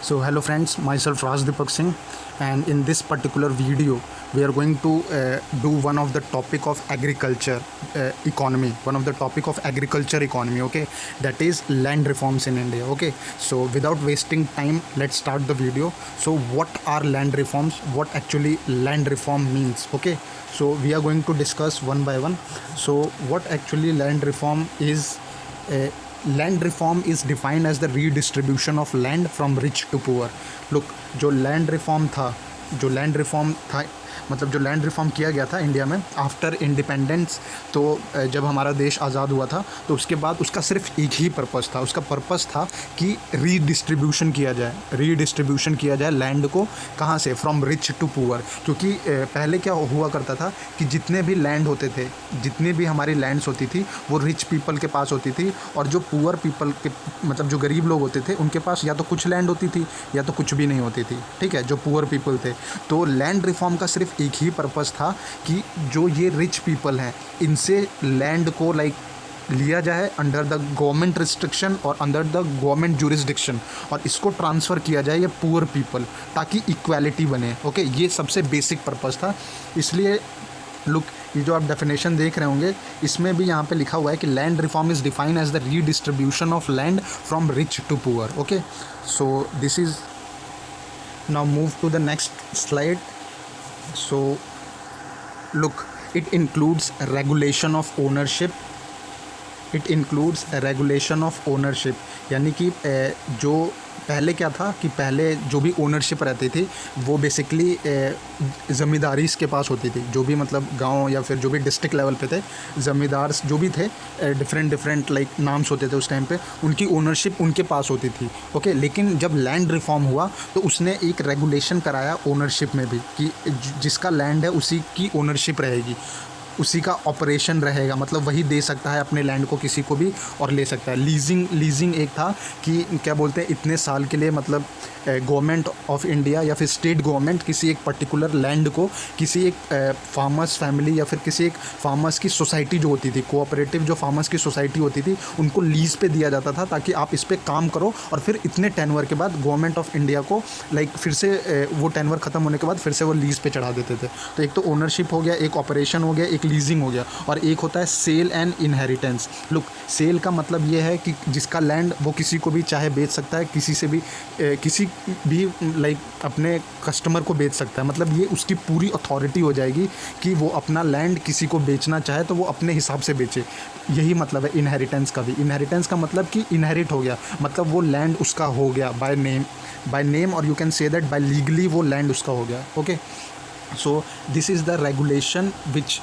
So hello friends, myself Rajdeepak Singh, and in this particular video we are going to do one of the topic of agriculture economy, one of the topic of agriculture economy, okay, that is land reforms in India. Okay, so without wasting time, let's start the video. So what are land reforms? What actually land reform means? Okay, so we are going to discuss one by one. So what actually land reform is? Land reform is defined as the redistribution of land from rich to poor. Look, जो land reform था मतलब जो land reform किया गया था India में after independence, तो जब हमारा देश आज़ाद हुआ था तो उसके बाद उसका सिर्फ एक ही पर्पस था. उसका पर्पस था कि रीडिस्ट्रीब्यूशन किया जाए लैंड को. कहाँ से? From rich to poor. क्योंकि पहले क्या हुआ करता था कि जितने भी लैंड होते थे, जितनी भी हमारी लैंड्स होती थी वो रिच पीपल के पास होती थी, और जो पुअर पीपल के मतलब जो गरीब लोग होते थे उनके पास या तो कुछ लैंड होती थी या तो कुछ भी नहीं होती थी. ठीक है, जो पुअर पीपल थे. तो लैंड रिफॉर्म का सिर्फ एक ही पर्पस था कि जो ये रिच पीपल हैं इनसे लैंड को लिया जाए अंडर द गवर्नमेंट रिस्ट्रिक्शन और अंडर द गवर्नमेंट जुरिस्डिक्शन, और इसको ट्रांसफ़र किया जाए ये पुअर पीपल, ताकि इक्वालिटी बने. ओके, ये सबसे बेसिक पर्पस था. इसलिए लुक, ये जो आप डेफिनेशन देख रहे होंगे इसमें भी यहाँ पे लिखा हुआ है कि land reform is defined as the redistribution of land from rich to poor. Okay, so this is now move to the next slide. So look, it includes regulation of ownership. यानी कि जो पहले क्या था कि पहले जो भी ओनरशिप रहती थी वो बेसिकली ज़मींदारी के पास होती थी. जो भी मतलब गांव या फिर जो भी डिस्ट्रिक्ट लेवल पे थे, ज़मींदार जो भी थे, डिफरेंट नाम्स होते थे उस टाइम पे, उनकी ओनरशिप उनके पास होती थी. ओके, लेकिन जब लैंड रिफॉर्म हुआ तो उसने एक रेगुलेशन कराया ओनरशिप में भी कि जिसका लैंड है उसी की ओनरशिप रहेगी, उसी का ऑपरेशन रहेगा. मतलब वही दे सकता है अपने लैंड को किसी को भी और ले सकता है. लीजिंग एक था कि क्या बोलते हैं, इतने साल के लिए मतलब गवर्नमेंट ऑफ इंडिया या फिर स्टेट गवर्नमेंट किसी एक पर्टिकुलर लैंड को किसी एक फार्मर्स फैमिली या फिर किसी एक फार्मर्स की सोसाइटी जो होती थी, कोऑपरेटिव जो फार्मर्स की सोसाइटी होती थी, उनको लीज पे दिया जाता था ताकि आप इस पर काम करो, और फिर इतने टेनवर के बाद गवर्नमेंट ऑफ इंडिया को फिर से वो टेनवर ख़त्म होने के बाद फिर से वो लीज़ पे चढ़ा देते थे. तो एक तो ओनरशिप हो गया, एक ऑपरेशन हो गया, एक लीजिंग हो गया, और एक होता है sale and inheritance. Look, sale का मतलब ये है कि जिसका लैंड वो किसी को भी चाहे बेच सकता है, किसी भी अपने कस्टमर को बेच सकता है. मतलब ये उसकी पूरी अथॉरिटी हो जाएगी कि वो अपना लैंड किसी को बेचना चाहे तो वो अपने हिसाब से बेचे. यही मतलब है इनहेरिटेंस का भी. इनहेरिटेंस का मतलब कि इनहेरिट हो गया, मतलब वो लैंड उसका हो गया बाय नेम, और you can say that bye legally वो लैंड उसका हो गया. Okay, so this is the regulation which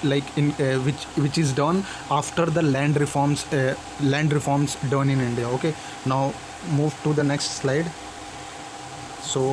which is done after the land reforms done in India. Okay, now move to the next slide. So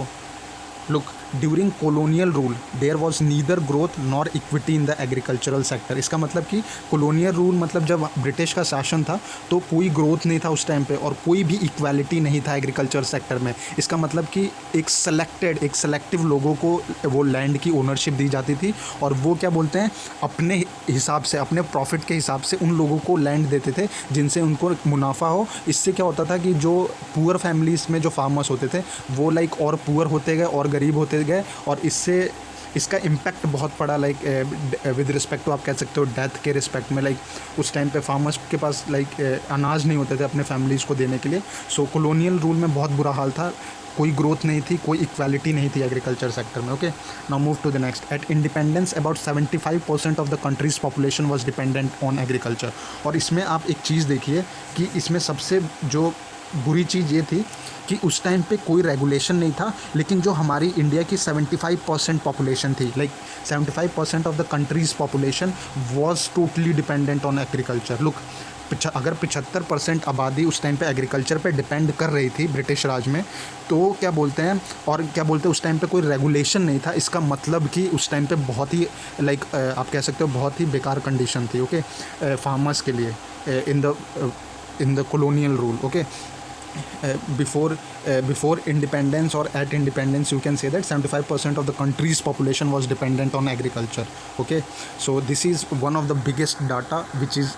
look, during colonial rule there was neither growth nor equity in the agricultural sector. इसका मतलब कि colonial rule मतलब जब British का शासन था तो कोई ग्रोथ नहीं था उस टाइम पे, और कोई भी इक्वालिटी नहीं था एग्रीकल्चर सेक्टर में. इसका मतलब कि एक सेलेक्टिव लोगों को वो लैंड की ओनरशिप दी जाती थी, और वो क्या बोलते हैं, अपने हिसाब से, अपने प्रॉफिट के हिसाब से उन लोगों को लैंड देते थे जिनसे उनको मुनाफा हो. इससे क्या होता था कि जो पुअर फैमिलीज़ में जो फार्मर्स होते थे वो और पुअर होते गए और गरीब होते गए, और इसका इम्पैक्ट बहुत पड़ा विद रिस्पेक्ट टू, आप कह सकते हो डेथ के रिस्पेक्ट में. उस टाइम पे फार्मर्स के पास अनाज नहीं होते थे अपने फैमिलीज़ को देने के लिए. सो कॉलोनियल रूल में बहुत बुरा हाल था, कोई ग्रोथ नहीं थी, कोई इक्वालिटी नहीं थी एग्रीकल्चर सेक्टर में. Okay, now move to the next. At independence about 75% of the countries population was dependent on agriculture. और इसमें आप एक चीज़ देखिए कि इसमें सबसे जो बुरी चीज़ ये थी कि उस टाइम पे कोई रेगुलेशन नहीं था, लेकिन जो हमारी इंडिया की 75% पॉपुलेशन थी, 75% of the countries population was totally dependent on agriculture. Look, अगर 75% आबादी उस टाइम पे एग्रीकल्चर पे डिपेंड कर रही थी ब्रिटिश राज में, तो क्या बोलते हैं उस टाइम पे कोई रेगुलेशन नहीं था. इसका मतलब कि उस टाइम पे बहुत ही आप कह सकते हो बहुत ही बेकार कंडीशन थी. ओके, फार्मर्स के लिए in the colonial rule. Okay, before independence or at independence, you can say that 75% of the country's population was dependent on agriculture. Okay, so this is one of the biggest data which is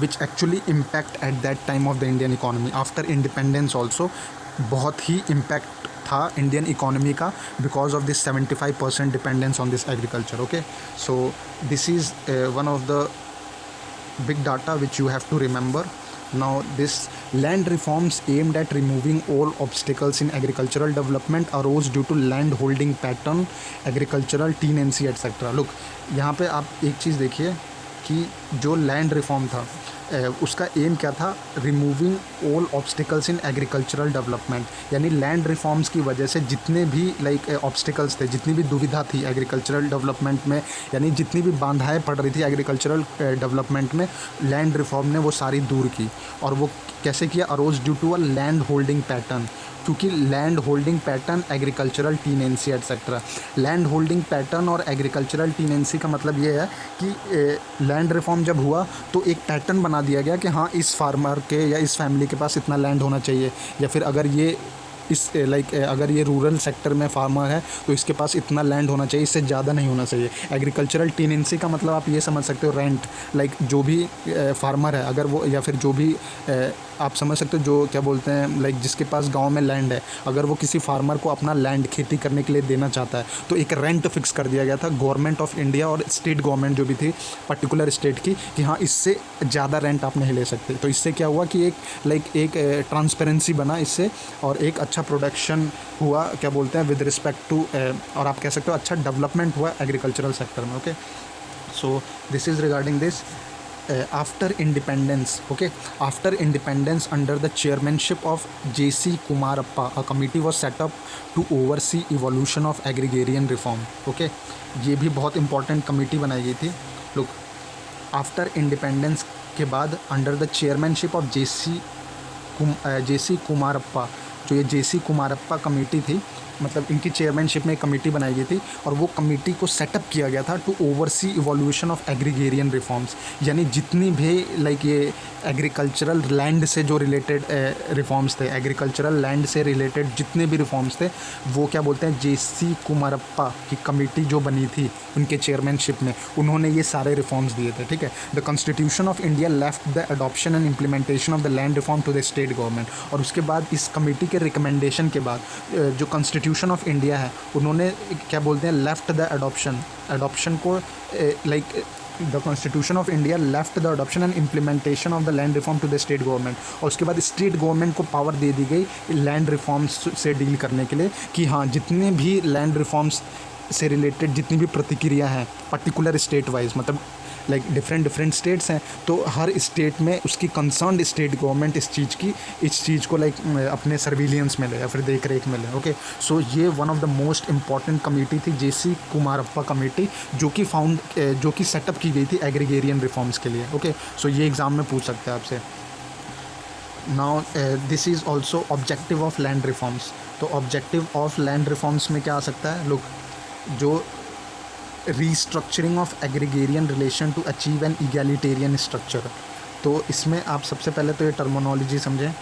which actually impact at that time of the Indian economy. After independence also बहुत ही impact था Indian economy का because of this 75% dependence on this agriculture. Okay, so this is one of the big data which you have to remember. Now this land reforms aimed at removing all obstacles in agricultural development arose due to land holding pattern, agricultural tenancy etc. Look, यहाँ पे आप एक चीज़ देखिए कि जो land reform था उसका M क्या था, removing all obstacles in agricultural development. यानी लैंड रिफॉर्म्स की वजह से जितने भी ऑब्स्टिकल्स थे, जितनी भी दुविधा थी एग्रीकल्चरल डेवलपमेंट में, यानी जितनी भी बाधाएं पड़ रही थी एग्रीकल्चरल डेवलपमेंट में, लैंड रिफॉर्म ने वो सारी दूर की. और वो कैसे किया, arose due to a land holding pattern, क्योंकि land holding pattern, agricultural tenancy etcetera. Land holding pattern और एग्रीकल्चरल टीनेंसी का मतलब ये है कि लैंड रिफॉर्म जब हुआ तो एक पैटर्न बना दिया गया कि हाँ इस फार्मर के या इस फैमिली के पास इतना लैंड होना चाहिए, या फिर अगर ये अगर ये रूरल सेक्टर में फार्मर है तो इसके पास इतना लैंड होना चाहिए, इससे ज़्यादा नहीं होना चाहिए. एग्रीकल्चरल टीनेंसी का मतलब आप ये समझ सकते हो रेंट, जो भी फार्मर है अगर वो, या फिर जो भी आप समझ सकते हो जो क्या बोलते हैं जिसके पास गांव में लैंड है, अगर वो किसी फार्मर को अपना लैंड खेती करने के लिए देना चाहता है तो एक रेंट फिक्स कर दिया गया था गवर्नमेंट ऑफ इंडिया और स्टेट गवर्नमेंट जो भी थी पर्टिकुलर स्टेट की, कि हाँ इससे ज़्यादा रेंट आप नहीं ले सकते. तो इससे क्या हुआ कि एक ट्रांसपेरेंसी बना इससे, और एक अच्छा प्रोडक्शन हुआ, क्या बोलते हैं विद रिस्पेक्ट टू, और आप कह सकते हो अच्छा डेवलपमेंट हुआ एग्रीकल्चरल सेक्टर में. Okay, so this is regarding this. After independence, okay, after independence, under the chairmanship of J.C. Kumarappa, a committee was set up to oversee evolution of agrarian reform. Okay, ये भी बहुत important committee बनाई गई थी. Look, after independence के बाद under the chairmanship of J.C. Kumarappa, जो ये J.C. कुमारप्पा कमेटी थी, मतलब इनकी चेयरमैनशिप में एक कमेटी बनाई गई थी, और वो कमेटी को सेटअप किया गया था to oversee evolution of agrarian reforms. यानी जितनी भी ये एग्रीकल्चरल लैंड से जो रिलेटेड रिफॉर्म्स थे, एग्रीकल्चरल लैंड से रिलेटेड जितने भी रिफॉर्म्स थे, वो क्या बोलते हैं J.C. कुमारप्पा की कमेटी जो बनी थी उनके चेयरमैनशिप में, उन्होंने ये सारे रिफॉर्म्स दिए थे. ठीक है, the constitution of India left the adoption and implementation of the land reform to the state government. और उसके बाद इस कमेटी के रिकमेंडेशन के बाद जो कॉन्स्टिट्यूशन ऑफ इंडिया है उन्होंने क्या बोलते हैं लेफ्ट द अडॉप्शन को the constitution of India left the adoption and implementation of the land reform to the state government. और उसके बाद स्टेट गवर्नमेंट को पावर दे दी गई लैंड रिफॉर्म्स से डील करने के लिए, कि हाँ जितने भी लैंड रिफॉर्म्स से रिलेटेड जितनी भी प्रतिक्रिया है पर्टिकुलर स्टेट वाइज, मतलब डिफरेंट स्टेट्स हैं, तो हर स्टेट में उसकी कंसर्न्ड स्टेट गवर्नमेंट इस चीज़ को अपने सर्विलियंस में ले या फिर देख रेख में ले. ओके, सो ये one of the most important committee थी J.C. कुमारप्पा कमेटी, जो कि सेटअप की गई थी एग्रीगेरियन रिफॉर्म्स के लिए. ओके, सो ये एग्ज़ाम में पूछ सकते हैं आपसे. Now this is also objective of land reforms. तो ऑब्जेक्टिव ऑफ लैंड रिफॉर्म्स में क्या आ सकता है, लोग जो restructuring of agrarian relation to achieve an egalitarian structure. तो इसमें आप सबसे पहले तो ये टर्मिनोलॉजी समझें.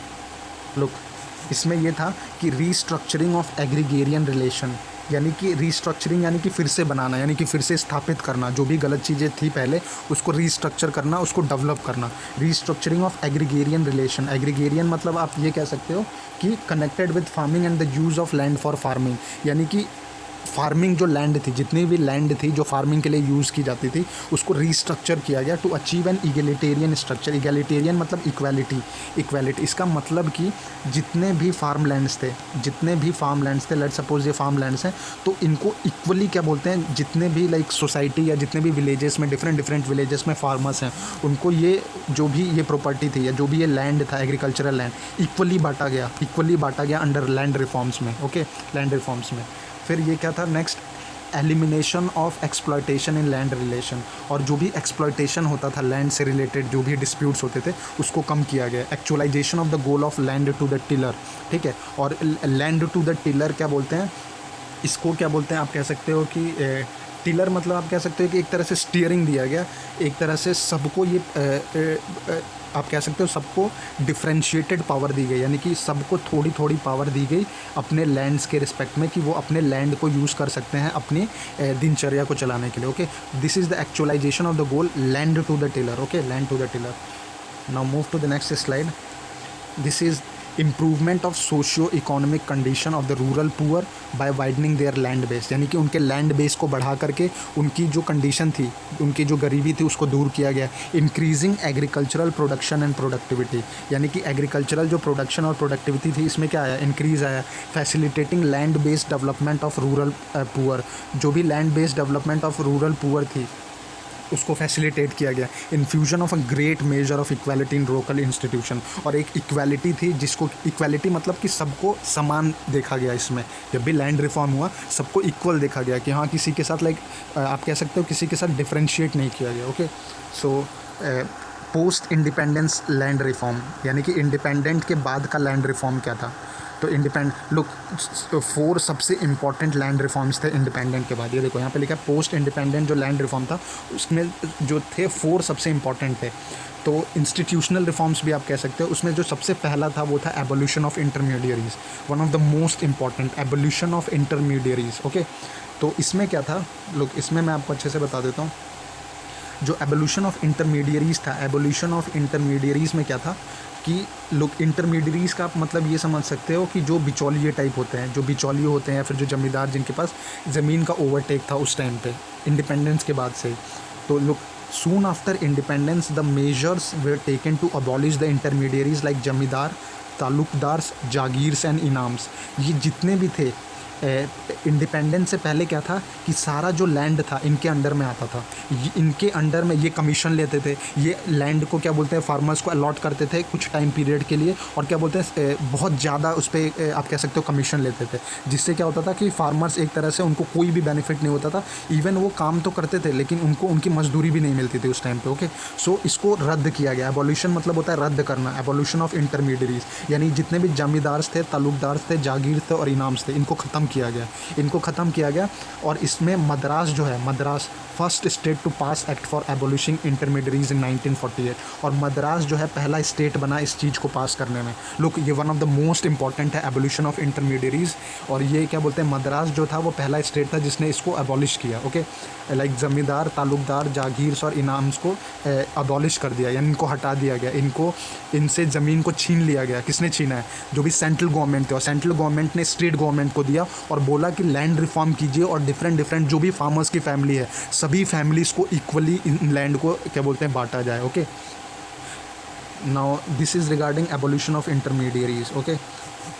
लुक, इसमें ये था कि रीस्ट्रक्चरिंग ऑफ एग्रीगेरियन रिलेशन, यानी कि रीस्ट्रक्चरिंग यानी कि फिर से बनाना, यानी कि फिर से स्थापित करना, जो भी गलत चीज़ें थी पहले उसको रीस्ट्रक्चर करना, उसको डेवलप करना. Restructuring of agrarian relation, agrarian मतलब आप ये कह सकते हो कि connected with farming and the use of land for farming. यानी कि फार्मिंग जो लैंड थी, जितनी भी लैंड थी जो फार्मिंग के लिए यूज़ की जाती थी, उसको रीस्ट्रक्चर किया गया to achieve an egalitarian structure. Egalitarian मतलब इक्वालिटी. इसका मतलब कि जितने भी फार्म लैंड्स थे, लेट सपोज ये फार्म लैंड्स हैं, तो इनको इक्वली क्या बोलते हैं, जितने भी सोसाइटी या जितने भी विलेजेस में डिफरेंट विलेजेस में फार्मर्स हैं, उनको ये जो भी ये प्रॉपर्टी थी या जो भी ये लैंड था एग्रीकल्चरल लैंड, इक्वली बांटा गया अंडर लैंड रिफॉर्म्स में. ओके, लैंड रिफॉर्म्स में फिर ये क्या था next, elimination of exploitation in land relation. और जो भी एक्सप्लॉयटेशन होता था लैंड से रिलेटेड, जो भी डिस्प्यूट्स होते थे, उसको कम किया गया. Actualisation of the goal of land to the tiller. ठीक है, और लैंड टू द टिलर क्या बोलते हैं, इसको क्या बोलते हैं, आप कह सकते हो कि टिलर मतलब आप कह सकते हो कि एक तरह से स्टीयरिंग दिया गया, एक तरह से सबको ये आप कह सकते हो सबको डिफ्रेंशिएटेड पावर दी गई, यानी कि सबको थोड़ी थोड़ी पावर दी गई अपने लैंड्स के रिस्पेक्ट में, कि वो अपने लैंड को यूज़ कर सकते हैं अपनी दिनचर्या को चलाने के लिए। Okay, this is the actualisation of the goal, land to the tiller. Okay, land to the tiller. Now move to the next slide. This is improvement of socio economic condition of the rural poor by widening their land base, यानी कि उनके land base को बढ़ा करके उनकी जो condition थी, उनकी जो गरीबी थी उसको दूर किया गया। Increasing agricultural production and productivity, यानी कि एग्रीकल्चरल जो प्रोडक्शन और प्रोडक्टिविटी थी इसमें क्या आया, इंक्रीज़ आया। Facilitating land based development of rural poor, जो भी land based development of rural poor थी उसको फैसिलिटेट किया गया। Infusion of a great measure of equality in local institution, और एक इक्वालिटी थी जिसको, इक्वालिटी मतलब कि सबको समान देखा गया इसमें। जब भी लैंड रिफॉर्म हुआ सबको इक्वल देखा गया, कि हाँ किसी के साथ आप कह सकते हो किसी के साथ डिफ्रेंशिएट नहीं किया गया। Okay, so post independence land reform, यानी कि इंडिपेंडेंट के बाद का लैंड रिफॉर्म क्या था। तो लुक 4 सबसे इंपॉर्टेंट लैंड रिफॉर्म्स थे इंडिपेंडेंट के बाद। ये देखो यहाँ पे लिखा है पोस्ट इंडिपेंडेंट जो लैंड रिफॉर्म था उसमें जो थे 4 सबसे इंपॉर्टेंट थे। तो इंस्टीट्यूशनल रिफॉर्म्स भी आप कह सकते हो, उसमें जो सबसे पहला था वो था abolition of intermediaries, one of the most important, abolition of intermediaries. Okay, तो इसमें क्या था, लुक इसमें मैं आपको अच्छे से बता देता हूँ। जो एबोल्यूशन ऑफ इंटरमीडियरीज था, एबोल्यूशन ऑफ इंटरमीडियरीज में क्या था कि लोग इंटरमीडियरीज का आप मतलब ये समझ सकते हो कि जो बिचौलिए टाइप होते हैं, जो बिचौलिए होते हैं या फिर जो जमींदार जिनके पास ज़मीन का ओवरटेक था उस टाइम पे इंडिपेंडेंस के बाद से। तो लोग soon after independence the measures were taken to abolish the intermediaries like zamindar, talukdars, jagirs and इनाम्स। ये जितने भी थे इंडिपेंडेंस से पहले क्या था कि सारा जो लैंड था इनके अंडर में आता था, इनके अंडर में ये कमीशन लेते थे, ये लैंड को क्या बोलते हैं फार्मर्स को अलॉट करते थे कुछ टाइम पीरियड के लिए, और क्या बोलते हैं बहुत ज़्यादा उस पर आप कह सकते हो कमीशन लेते थे, जिससे क्या होता था कि फार्मर्स एक तरह से उनको कोई भी बेनिफिट नहीं होता था। इवन वो काम तो करते थे लेकिन उनको उनकी मजदूरी भी नहीं मिलती थी उस टाइम पे। ओके, सो इसको रद्द किया गया। एबोल्यूशन मतलब होता है रद्द करना, एबोल्यूशन ऑफ इंटरमीडियरीज, यानी जितने भी जमींदार थे, ताल्लुकदार थे, जागीर थे और इनाम्स थे, इनको ख़त्म किया गया, इनको ख़त्म किया गया। और इसमें मद्रास जो है, Madras first state to pass act for abolishing intermediaries in 1948, और मद्रास जो है पहला स्टेट बना इस चीज़ को पास करने में। लुक ये one of the most important है एबोल्यूशन ऑफ इंटरमीडियरीज, और ये क्या बोलते हैं मद्रास जो था वो पहला स्टेट था जिसने इसको एबॉलिश किया। ओके, लाइक ज़मींदार, ताल्लुकदार, जागीर्स और इनाम्स को एबॉलिश कर दिया, यानी इनको हटा दिया गया, इनको इनसे ज़मीन को छीन लिया गया। किसने छीना है, जो भी सेंट्रल गवर्नमेंट थे, और सेंट्रल गवर्नमेंट ने स्टेट गवर्नमेंट को दिया और बोला कि लैंड रिफॉर्म कीजिए और डिफरेंट जो भी फार्मर्स की फैमिली है सभी फैमिलीज़ को इक्वली इन लैंड को क्या बोलते हैं बांटा जाए। Okay, now this is regarding abolition of intermediaries. Okay,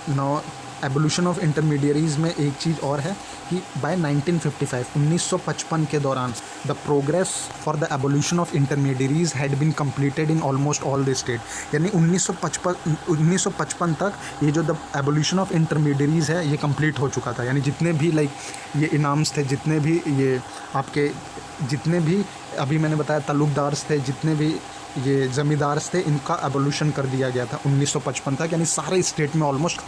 now abolition of intermediaries में एक चीज़ और है कि बाय 1955 के दौरान the progress for the abolition of intermediaries had been completed in almost all the state, यानी 1955 तक ये जो द एबोल्यूशन ऑफ इंटरमीडियरीज है ये कंप्लीट हो चुका था। यानी जितने भी लाइक ये इनाम्स थे, जितने भी ये आपके जितने भी अभी मैंने बताया ताल्लुकदार्स थे, जितने भी ये ज़मींदार्स थे, इनका एबोल्यूशन कर दिया गया था 1955 तक, यानी सारे स्टेट में ऑलमोस्ट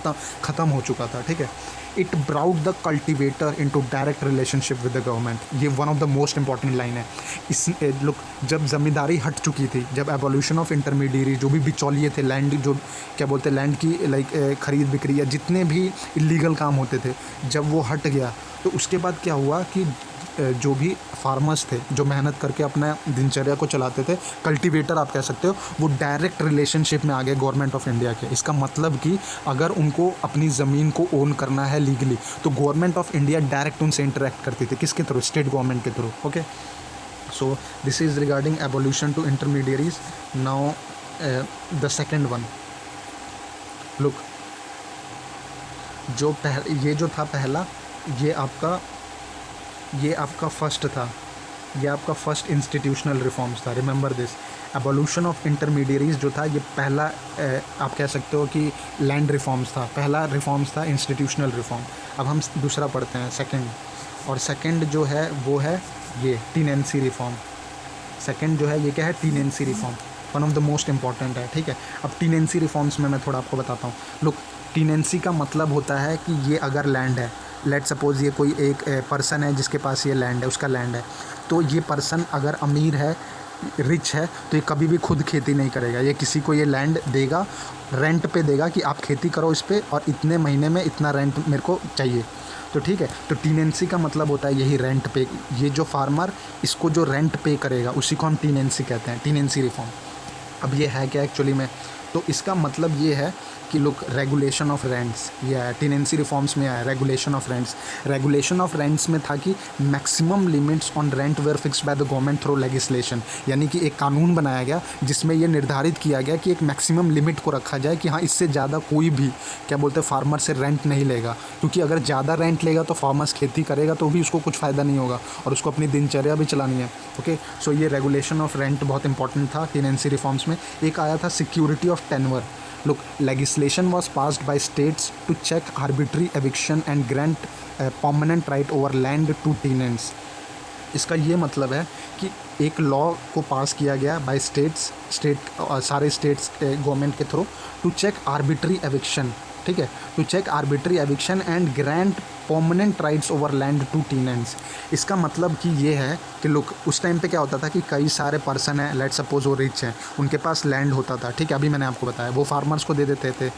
ख़त्म हो चुका था। ठीक है, it brought the cultivator into direct relationship with the government, ये one of the most important line है। इस लुक जब ज़मींदारी हट चुकी थी, जब एबोल्यूशन ऑफ इंटरमीडियरी, जो भी बिचौलिए थे लैंड, जो क्या बोलते हैं लैंड की लाइक ख़रीद बिक्री या जितने भी इलीगल काम होते थे, जब वो हट गया तो उसके बाद क्या हुआ कि जो भी फार्मर्स थे जो मेहनत करके अपना दिनचर्या को चलाते थे, कल्टीवेटर आप कह सकते हो, वो डायरेक्ट रिलेशनशिप में आ गए गवर्नमेंट ऑफ इंडिया के। इसका मतलब कि अगर उनको अपनी ज़मीन को ओन करना है लीगली तो गवर्नमेंट ऑफ इंडिया डायरेक्ट उनसे इंटरेक्ट करती थी। किसके थ्रू, स्टेट गवर्नमेंट के through. Okay, so this is regarding abolition to intermediaries. Now the second one, look जो ये जो था पहला, ये आपका फर्स्ट था, ये आपका फर्स्ट इंस्टीट्यूशनल रिफॉर्म्स था। Remember this, abolition of intermediaries जो था ये पहला आप कह सकते हो कि लैंड रिफॉर्म्स था, पहला रिफॉर्म्स था इंस्टीट्यूशनल रिफॉर्म। अब हम दूसरा पढ़ते हैं, सेकंड, और सेकंड जो है वो है ये टीनेंसी रिफॉर्म। सेकंड जो है ये क्या है, tenancy reform, one of the most important है। ठीक है, अब टीनेंसी रिफॉर्म्स में मैं थोड़ा आपको बताता हूँ। लुक टीनेंसी का मतलब होता है कि ये अगर लैंड है लेट सपोज़ ये कोई एक पर्सन है जिसके पास ये लैंड है, उसका लैंड है, तो ये पर्सन अगर अमीर है, रिच है, तो ये कभी भी खुद खेती नहीं करेगा, ये किसी को ये लैंड देगा, रेंट पे देगा कि आप खेती करो इस पे और इतने महीने में इतना रेंट मेरे को चाहिए। तो ठीक है, तो टीनेंसी का मतलब होता है यही रेंट पे। ये जो फार्मर इसको जो रेंट पे करेगा उसी को हम टीनेंसी कहते हैं, टीनेंसी रिफॉर्म। अब ये है क्या एक्चुअली में, तो इसका मतलब ये है कि लुक, रेगुलेशन ऑफ रेंट्स, ये है टीनेंसी रिफॉर्म्स में आया regulation of rents. Regulation of rents में था कि maximum limits on rent were fixed by the government through legislation, यानी कि एक कानून बनाया गया जिसमें ये निर्धारित किया गया कि एक मैक्सिमम लिमिट को रखा जाए कि हाँ, इससे ज़्यादा कोई भी क्या बोलते हैं फार्मर से रेंट नहीं लेगा, क्योंकि अगर ज़्यादा रेंट लेगा तो फार्मर्स खेती करेगा तो भी उसको कुछ फ़ायदा नहीं होगा और उसको अपनी दिनचर्या भी चलानी है। ओके, सो ये रेगुलेशन ऑफ रेंट बहुत इंपॉर्टेंट था टीनेंसी रिफॉर्म्स में। एक आया था security of tenure. Look, legislation was passed by states to check arbitrary eviction and grant permanent right over land to tenants. इसका ये मतलब है कि एक लॉ को पास किया गया बाय सारे स्टेट्स गवर्नमेंट के through to check arbitrary eviction, ठीक है, to check arbitrary eviction and grant permanent rights over land to tenants. इसका मतलब कि ये है कि लोग उस टाइम पे क्या होता था कि कई सारे पर्सन हैं, लेट सपोज वो रिच हैं, उनके पास लैंड होता था, ठीक है, अभी मैंने आपको बताया, वो फार्मर्स को दे देते थे।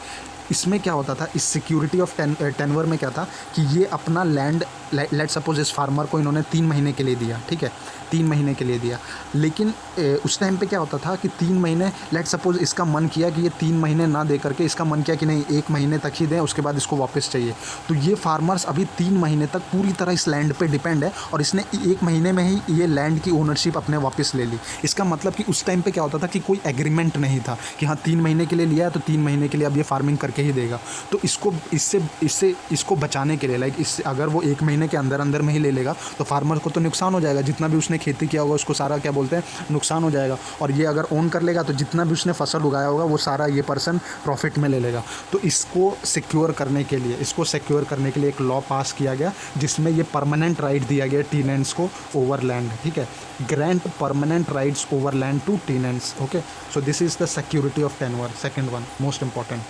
इसमें क्या होता था, इस सिक्योरिटी ऑफ टेन्योर में क्या था कि ये अपना लैंड, लेट सपोज इस फार्मर को इन्होंने 3 महीने के लिए दिया, ठीक है, 3 महीने के लिए दिया, लेकिन उस टाइम पे क्या होता था कि 3 महीने, लेट सपोज इसका मन किया कि ये 3 महीने ना दे करके इसका मन किया कि नहीं 1 महीने तक ही दें, उसके बाद इसको वापस चाहिए, तो ये फार्मर्स अभी 3 महीने तक पूरी तरह इस लैंड पे डिपेंड है और इसने 1 महीने में ही ये लैंड की ओनरशिप अपने वापस ले ली। इसका मतलब कि उस टाइम पे क्या होता था कि कोई एग्रीमेंट नहीं था कि हाँ 3 महीने के लिए लिया है तो 3 महीने के लिए अब ये फार्मिंग करके ही देगा। तो इसको बचाने के लिए, लाइक इससे अगर वो 1 महीने के अंदर अंदर में ही ले लेगा तो फार्मर को तो नुकसान हो जाएगा, जितना भी उसने खेती किया होगा उसको सारा क्या बोलते हैं नुकसान हो जाएगा, और ये अगर ओन कर लेगा तो जितना भी उसने फसल उगाया होगा वो सारा ये पर्सन प्रॉफिट में ले लेगा। तो इसको सिक्योर करने के लिए एक लॉ पास किया गया जिसमें ये परमानेंट राइट दिया गया टीनेंट्स को ओवर लैंड, ठीक है, grant permanent rights over land to tenants. Okay, so this is the security of tenure, second one most important,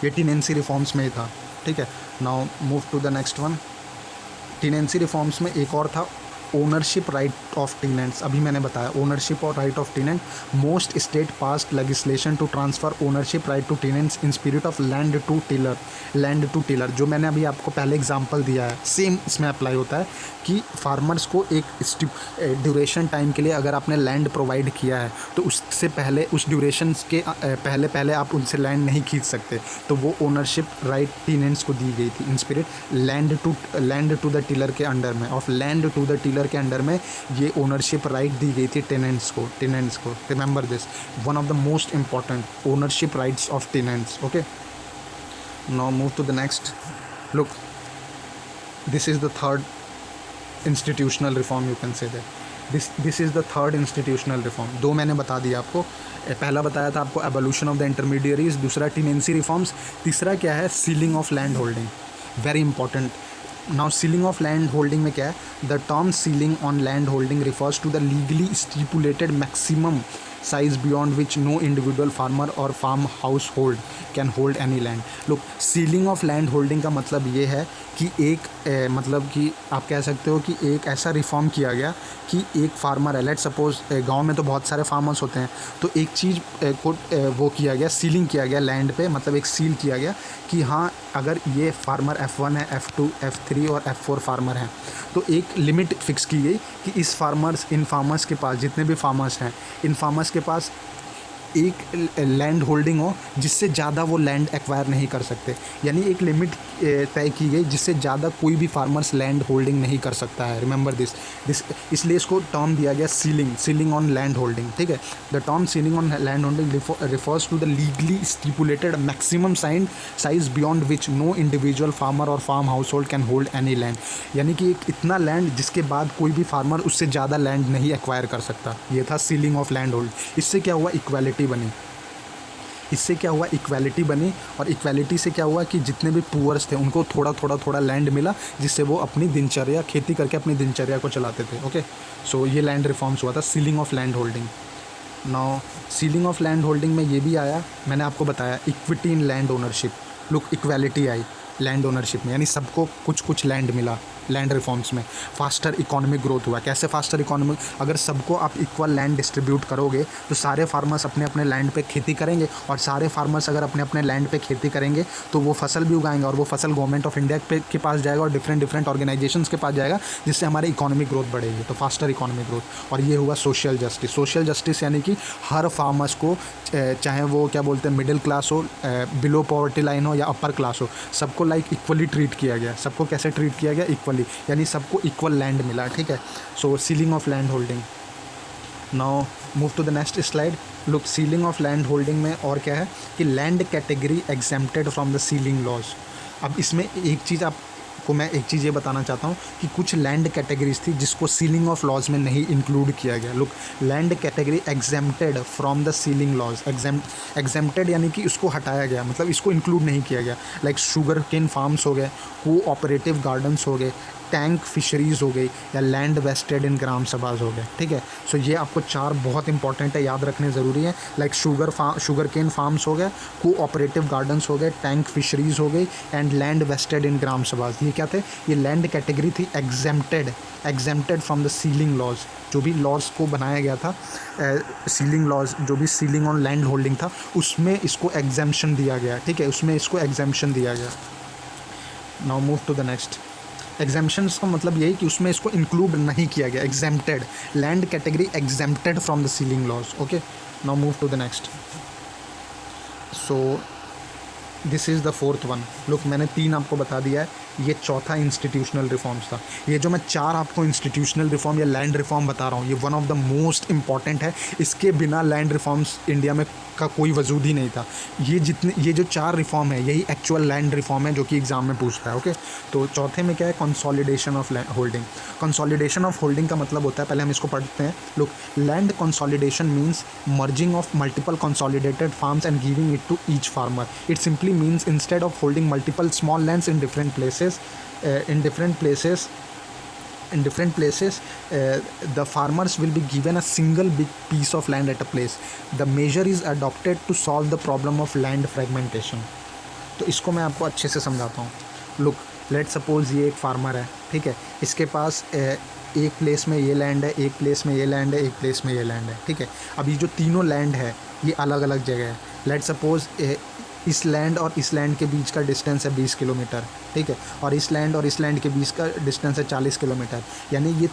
ये टीनेंसी रिफॉर्म्स में ही था, ठीक है। Now move to the next one. Tenancy reforms में एक और था ओनरशिप राइट ऑफ टीनेंट्स। अभी मैंने बताया ओनरशिप और right of tenant. Most state passed legislation to transfer ownership right to tenants in spirit of land to tiller. जो मैंने अभी आपको पहले एग्जांपल दिया है सेम इसमें अप्लाई होता है कि फार्मर्स को एक ड्यूरेशन टाइम के लिए अगर आपने लैंड प्रोवाइड किया है तो उससे पहले, उस ड्यूरेशन के पहले आप उनसे लैंड नहीं खींच सकते, तो वो ओनरशिप राइट टीनेंट्स को दी गई थी in spirit land to the tiller के अंडर में, of land to the tiller के अंडर में ये ओनरशिप राइट दी गई थी टेनेंट्स को। Remember this, one of the most important ownership rights of tenants. Okay, now move to the next. Look, this is the third institutional reform, you can say that this is the third institutional reform. 2 मैंने बता दिया आपको, पहला बताया था आपको evolution of the intermediaries, दूसरा tenancy reforms, तीसरा क्या है ceiling of land holding, very important. Now ceiling of land holding में क्या है, the term ceiling on land holding refers to the legally stipulated maximum size beyond which no individual farmer or farm household can hold any land. Look, ceiling of land holding का मतलब ये है कि मतलब कि आप कह सकते हो कि एक ऐसा रिफॉर्म किया गया कि एक फार्मर है, लेट सपोज गांव में तो बहुत सारे फार्मर्स होते हैं, तो एक चीज़ को वो किया गया, सीलिंग किया गया लैंड पे, मतलब एक सील किया गया कि हाँ अगर ये फार्मर F1 है, F2, F3 और F4 फार्मर हैं तो एक लिमिट फिक्स की गई कि इन फार्मर्स के पास, जितने भी फार्मर्स हैं, इन फार्मर्स के पास एक लैंड होल्डिंग हो जिससे ज़्यादा वो लैंड एक्वायर नहीं कर सकते, यानी एक लिमिट तय की गई जिससे ज़्यादा कोई भी फार्मर्स लैंड होल्डिंग नहीं कर सकता है। रिमेंबर दिस, इसलिए इसको टर्म दिया गया सीलिंग ऑन लैंड होल्डिंग, ठीक है। The term ceiling on land holding refers to the legally stipulated maximum size beyond which no individual farmer और farm household can hold any land, यानी कि एक इतना लैंड जिसके बाद कोई भी फार्मर उससे ज़्यादा लैंड नहीं एक्वायर कर सकता। ये था सीलिंग ऑफ लैंड होल्ड। इससे क्या हुआ, इक्वालिटी बनी, और इक्वालिटी से क्या हुआ कि जितने भी पुअर्स थे उनको थोड़ा लैंड मिला जिससे वो अपनी दिनचर्या, खेती करके अपनी दिनचर्या को चलाते थे। ओके, सो ये लैंड रिफॉर्म्स हुआ था, ceiling of land holding. Now ceiling of land holding में ये भी आया, मैंने आपको बताया equity in land ownership. Look, equality I, land ownership में, यानी सबको कुछ कुछ लैंड मिला लैंड रिफॉर्म्स में। फास्टर इकोनॉमिक ग्रोथ हुआ। कैसे फास्टर इकोनॉमिक? अगर सबको आप इक्वल लैंड डिस्ट्रीब्यूट करोगे तो सारे फार्मर्स अपने अपने लैंड पे खेती करेंगे, और सारे फार्मर्स अगर अपने अपने लैंड पे खेती करेंगे तो वो फसल भी उगाएंगे, और वो फसल गवर्नमेंट ऑफ इंडिया के पास जाएगा और डिफरेंट डिफरेंट ऑर्गेनाइजेशंस के पास जाएगा, जिससे हमारी इकोनॉमिक ग्रोथ बढ़ेगी। तो फास्टर इकोनॉमिक ग्रोथ। और ये हुआ सोशल जस्टिस। सोशल जस्टिस यानी कि हर फार्मर्स को, चाहे वो क्या बोलते हैं मिडिल क्लास हो, बिलो पॉवर्टी लाइन हो या अपर क्लास हो, सबको लाइक इक्वली ट्रीट किया गया। सबको कैसे ट्रीट किया गया? इक्वली, यानी सबको इक्वल लैंड मिला। ठीक है। So ceiling of land holding. Now move to the next slide. Look, ceiling of land holding में और क्या है कि land category exempted from the ceiling laws. अब इसमें एक चीज़ आपको मैं एक चीज़ ये बताना चाहता हूँ कि कुछ लैंड कैटेगरीज थी जिसको सीलिंग ऑफ लॉज में नहीं इंक्लूड किया गया। Look, land category exempted from the ceiling laws. Exempted यानी कि इसको हटाया गया, मतलब इसको इंक्लूड नहीं किया गया। लाइक शुगर केन फार्म्स हो गए, कोऑपरेटिव गार्डन्स हो गए, टैंक फिशरीज़ हो गई, या लैंड वेस्टेड इन ग्राम सभाज हो गए। ठीक है। सो ये आपको चार बहुत इंपॉर्टेंट है, याद रखने ज़रूरी है। लाइक शुगर केन फार्म्स हो गए, कोऑपरेटिव गार्डन्स हो गए, टैंक फिशरीज़ हो गई, and land vested in gram sabhas. ये क्या थे? ये लैंड कैटेगरी थी exempted from the ceiling laws. जो भी लॉज को बनाया गया था, सीलिंग लॉज, जो भी सीलिंग ऑन लैंड होल्डिंग था, उसमें इसको एग्जेम्पशन दिया गया। ठीक है, उसमें इसको एग्जेम्पशन दिया गया। Now move to the next. Exemptions का मतलब यही कि उसमें इसको इंक्लूड नहीं किया गया। Exempted, land category exempted from the ceiling laws. Okay, now move to the next. So this is the fourth one. Look, मैंने 3 आपको बता दिया है, ये चौथा इंस्टीट्यूशनल रिफॉर्म्स था। ये जो मैं 4 आपको इंस्टीट्यूशनल रिफॉर्म या लैंड रिफॉर्म बता रहा हूँ, ये one of the most important है। इसके बिना लैंड रिफॉर्म्स इंडिया में का कोई वजूद ही नहीं था। ये जो 4 रिफॉर्म है, यही एक्चुअल लैंड रिफॉर्म है जो कि एग्जाम में पूछता है। ओके, तो चौथे में क्या है? Consolidation of holding. Consolidation of holding का मतलब होता है, पहले हम इसको पढ़ते हैं। Look, land consolidation means merging of multiple consolidated farms and giving it to each farmer. It simply means instead of holding multiple small lands in different places, the farmers will be given a single big piece of land at a place. The measure is adopted to solve the problem of land fragmentation. तो इसको मैं आपको अच्छे से समझाता हूँ। Look, late suppose ये एक फार्मर है। ठीक है, इसके पास एक प्लेस में ये लैंड है, एक प्लेस में ये लैंड है, एक प्लेस में ये लैंड है। ठीक है, अब ये जो तीनों लैंड है ये अलग अलग जगह है। लेट सपोज इस लैंड और इस लैंड के बीच का डिस्टेंस है 20 किलोमीटर। ठीक है, और इस लैंड और इस लैंड के बीच का डिस्टेंस है 40 किलोमीटर। यानी ये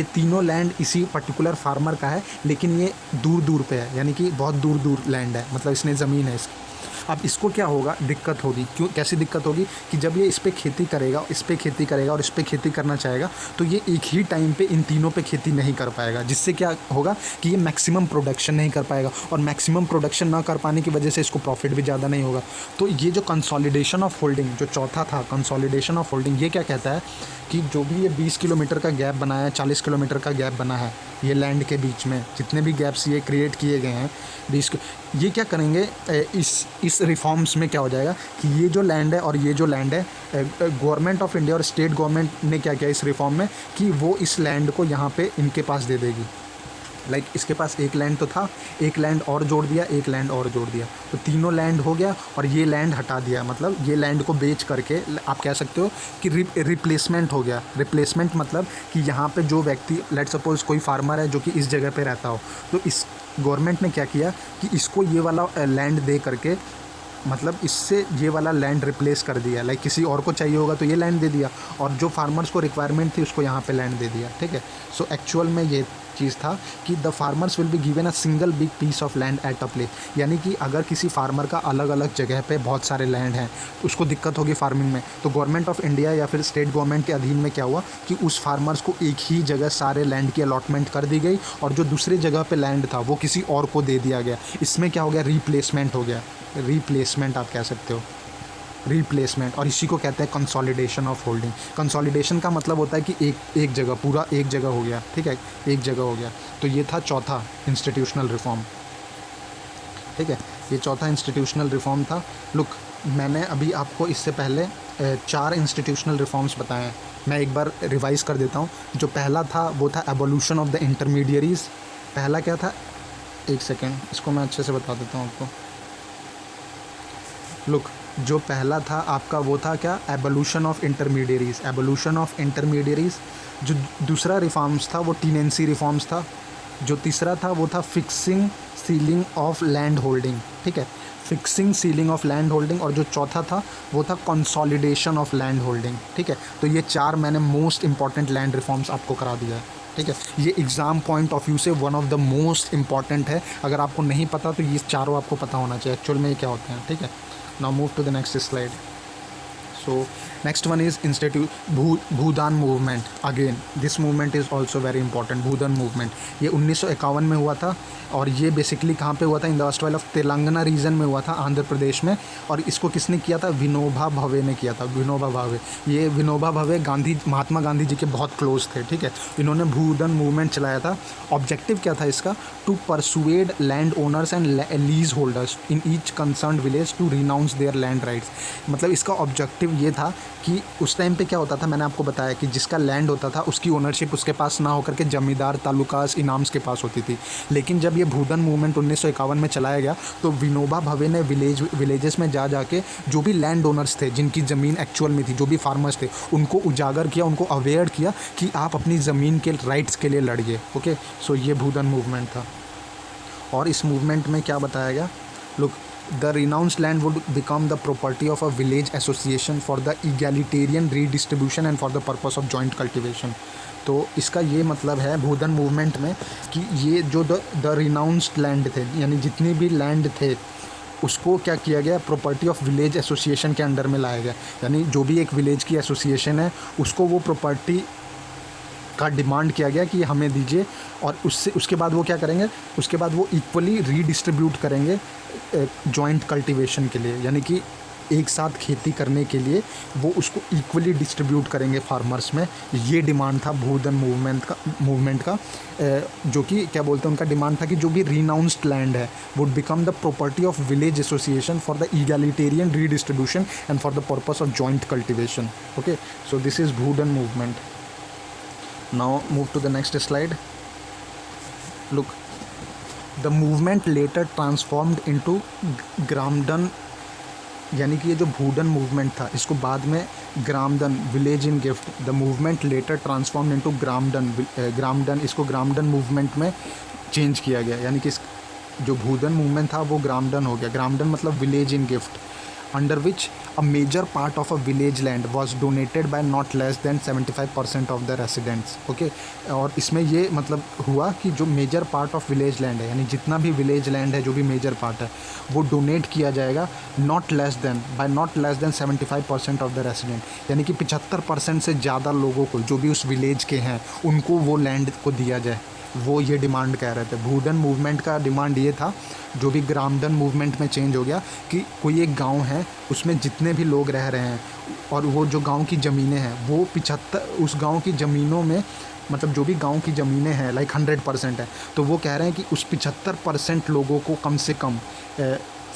तीनों लैंड इसी पर्टिकुलर फार्मर का है, लेकिन ये दूर दूर पे है, यानी कि बहुत दूर दूर लैंड है, मतलब इसने ज़मीन है इसकी। अब इसको क्या होगा? दिक्कत होगी। क्यों? कैसी दिक्कत होगी कि जब ये इस पे खेती करेगा, इस पे खेती करेगा और इस पे खेती करना चाहेगा, तो ये एक ही टाइम पे इन तीनों पे खेती नहीं कर पाएगा, जिससे क्या होगा कि ये मैक्सिमम प्रोडक्शन नहीं कर पाएगा, और मैक्सिमम प्रोडक्शन ना कर पाने की वजह से इसको प्रॉफिट भी ज़्यादा नहीं होगा। तो ये जो कंसोलिडेशन ऑफ होल्डिंग, जो चौथा था कंसोलिडेशन ऑफ होल्डिंग, ये क्या कहता है कि जो भी ये 20 किलोमीटर का गैप बना है, 40 किलोमीटर का गैप बना है ये लैंड के बीच में, जितने भी गैप्स ये क्रिएट किए गए हैं 20 के, ये क्या करेंगे? इस रिफॉर्म्स में क्या हो जाएगा कि ये जो लैंड है और ये जो लैंड है, गवर्नमेंट ऑफ इंडिया और स्टेट गवर्नमेंट ने क्या किया इस रिफॉर्म में कि वो इस लैंड को यहाँ पे इनके पास दे देगी। लाइक इसके पास एक लैंड तो था, एक लैंड और जोड़ दिया, एक लैंड और जोड़ दिया, तो तीनों लैंड हो गया, और ये लैंड हटा दिया। मतलब ये लैंड को बेच करके आप कह सकते हो कि रिप्लेसमेंट हो गया। रिप्लेसमेंट मतलब कि यहाँ पे जो व्यक्ति, लेट सपोज कोई फार्मर है जो कि इस जगह पे रहता हो, तो इस गवर्नमेंट ने क्या किया कि इसको ये वाला लैंड दे करके, मतलब इससे ये वाला लैंड रिप्लेस कर दिया। लाइक किसी और को चाहिए होगा तो ये लैंड दे दिया, और जो फार्मर्स को रिक्वायरमेंट थी उसको यहाँ पे लैंड दे दिया। ठीक है, सो एक्चुअल में ये चीज़ था कि the farmers will be given a single big piece of land at a place. यानी कि अगर किसी फार्मर का अलग अलग जगह पे बहुत सारे लैंड हैं तो उसको दिक्कत होगी फार्मिंग में, तो गवर्नमेंट ऑफ इंडिया या फिर स्टेट गवर्नमेंट के अधीन में क्या हुआ कि उस फार्मर्स को एक ही जगह सारे लैंड की अलॉटमेंट कर दी गई, और जो दूसरी जगह पे लैंड था वो किसी और को दे दिया गया। इसमें क्या हो गया? रिप्लेसमेंट हो गया। रिप्लेसमेंट आप कह सकते हो, रिप्लेसमेंट, और इसी को कहते हैं कंसोलिडेशन ऑफ होल्डिंग। कंसोलिडेशन का मतलब होता है कि एक जगह, पूरा एक जगह हो गया। ठीक है, एक जगह हो गया। तो ये था चौथा इंस्टीट्यूशनल रिफॉर्म। ठीक है, ये चौथा इंस्टीट्यूशनल रिफॉर्म था। लुक, मैंने अभी आपको इससे पहले 4 इंस्टीट्यूशनल रिफॉर्म्स बताए हैं। मैं एक बार रिवाइज कर देता हूँ। जो पहला था वो था एवोल्यूशन ऑफ द इंटरमीडियरीज। पहला क्या था? एक सेकेंड, इसको मैं अच्छे से बता देता हूँ आपको। लुक, जो पहला था आपका वो था क्या, abolition of intermediaries, abolition of intermediaries. जो दूसरा रिफॉर्म्स था वो टीनेंसी रिफॉर्म्स था। जो तीसरा था वो था fixing ceiling of land holding, ठीक है, fixing ceiling of land holding. और जो चौथा था वो था कंसोलिडेशन ऑफ लैंड होल्डिंग, ठीक है। तो ये 4 मैंने मोस्ट इंपॉर्टेंट लैंड रिफॉर्म्स आपको करा दिया है, ठीक है। ये एग्ज़ाम पॉइंट ऑफ व्यू से one of the most important है। अगर आपको नहीं पता तो ये चारों आपको पता होना चाहिए एक्चुअल में ये क्या होते हैं, ठीक है। Now move to the next slide. So next one is institute Bhoodan movement. Again this movement is also very important. Bhoodan movement ये 1951 में हुआ था और ये बेसिकली कहाँ पे हुआ था, in the erstwhile of Telangana region में हुआ था, आंध्र प्रदेश में। और इसको किसने किया था, विनोबा भावे ने किया था, विनोबा भावे। ये विनोबा भावे महात्मा गांधी जी के बहुत क्लोज थे, ठीक है। इन्होंने भूदान मूवमेंट चलाया था। ऑब्जेक्टिव क्या था इसका, to persuade land owners and lease holders in each concerned village to renounce their land rights. मतलब इसका ऑब्जेक्टिव ये था कि उस टाइम पे क्या होता था, मैंने आपको बताया कि जिसका लैंड होता था उसकी ओनरशिप उसके पास ना होकर के जमींदार, तालुकास, इनाम्स के पास होती थी। लेकिन जब ये भूदान मूवमेंट 1951 में चलाया गया तो विनोबा भावे ने विलेजेस में जाके जो भी लैंड ओनर्स थे, जिनकी ज़मीन एक्चुअल में थी, जो भी फार्मर्स थे, उनको उजागर किया, उनको अवेयर किया कि आप अपनी ज़मीन के राइट्स के लिए लड़िए, ओके। सो ये भूदान मूवमेंट था। और इस मूवमेंट में क्या बताया गया, look, the renounced land would become the property of a village association for the egalitarian redistribution and for the purpose of joint cultivation। तो इसका ये मतलब है भूदान मूवमेंट में कि ये जो द रिनाउंस्ड लैंड थे, यानी जितने भी लैंड थे उसको क्या किया गया, प्रॉपर्टी ऑफ विलेज एसोसिएशन के अंडर में लाया गया। यानी जो भी एक विलेज की एसोसिएशन है उसको वो प्रॉपर्टी का डिमांड किया गया कि हमें दीजिए। और उसके बाद वो क्या करेंगे, उसके बाद वो इक्वली रीडिस्ट्रीब्यूट करेंगे जॉइंट कल्टीवेशन के लिए, यानी कि एक साथ खेती करने के लिए वो उसको इक्वली डिस्ट्रीब्यूट करेंगे फार्मर्स में। ये डिमांड था भूदान मूवमेंट का जो कि क्या बोलते हैं, उनका डिमांड था कि जो भी रिनाउंस्ड लैंड है would become the property of village association for the ईगैलिटेरियन redistribution and for the purpose of joint cultivation, okay. So this is Bhoodan movement. Now move to the next slide. Look, the movement later transformed into ग्रामदन, यानी कि ये जो Bhoodan movement था इसको बाद में Gramdan, village in gift, the movement later transformed into Gramdan, इसको Gramdan movement में चेंज किया गया। यानी कि जो भूदान मूवमेंट था वो ग्रामदन हो गया। ग्रामदन मतलब village in gift, under which a major part of a village land was donated by not less than 75% of the residents, okay। और इसमें ये मतलब हुआ कि जो major part of village land है, यानी जितना भी विलेज लैंड है, जो भी मेजर पार्ट है, वो डोनेट किया जाएगा not less than 75% of the resident, यानी कि 75% से ज़्यादा लोगों को, जो भी उस विलेज के हैं, उनको वो लैंड को दिया जाए। वो ये डिमांड कह रहे थे। भूदान मूवमेंट का डिमांड ये था, जो भी ग्रामदन मूवमेंट में चेंज हो गया, कि कोई एक गांव है उसमें जितने भी लोग रह रहे हैं और वो जो गांव की ज़मीनें हैं वो 75, उस गांव की ज़मीनों में मतलब जो भी गांव की ज़मीनें हैं लाइक 100% है, तो वो कह रहे हैं कि उस 75% लोगों को कम से कम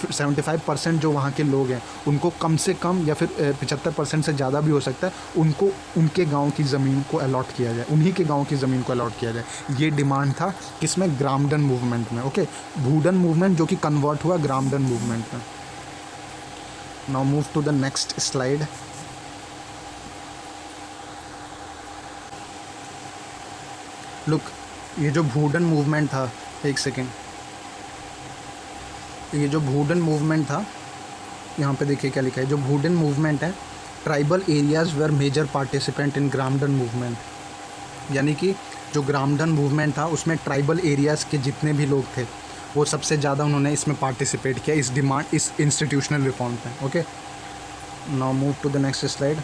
75% जो वहाँ के लोग हैं उनको कम से कम, या फिर 75% से ज़्यादा भी हो सकता है, उनको उनके गांव की ज़मीन को अलॉट किया जाए, उन्हीं के गांव की ज़मीन को अलॉट किया जाए। ये डिमांड था किसमें, ग्रामदन मूवमेंट में, ओके। भूदान मूवमेंट जो कि कन्वर्ट हुआ ग्रामदन मूवमेंट में। Now move to the next slide. Look, ये जो भूदान मूवमेंट था, एक सेकेंड, ये जो भूदान मूवमेंट था, यहाँ पे देखिए क्या लिखा है, जो भूदान मूवमेंट है, tribal areas were major participant in Gramdan movement. यानी कि जो ग्रामदन मूवमेंट था उसमें ट्राइबल एरियाज़ के जितने भी लोग थे वो सबसे ज़्यादा उन्होंने इसमें पार्टिसिपेट किया, इस इंस्टीट्यूशनल रिफॉर्म में, okay. Now move to the next slide.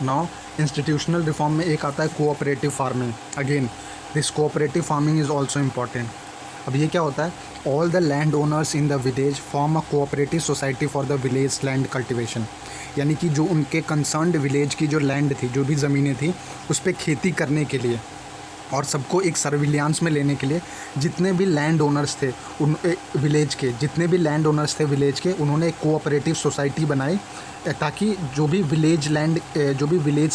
Now institutional reform में एक आता है cooperative farming. Again this cooperative farming is also important. अब ये क्या होता है, all the land owners in the village form a cooperative society for the village land cultivation. यानी कि जो उनके कंसर्न्ड विलेज की जो लैंड थी, जो भी ज़मीनें थी, उस पर खेती करने के लिए और सबको एक सर्विलियांस में लेने के लिए जितने भी लैंड ओनर्स थे उन विलेज के, जितने भी लैंड ओनर्स थे विलेज के, उन्होंने एक कोऑपरेटिव सोसाइटी बनाई ताकि जो भी विलेज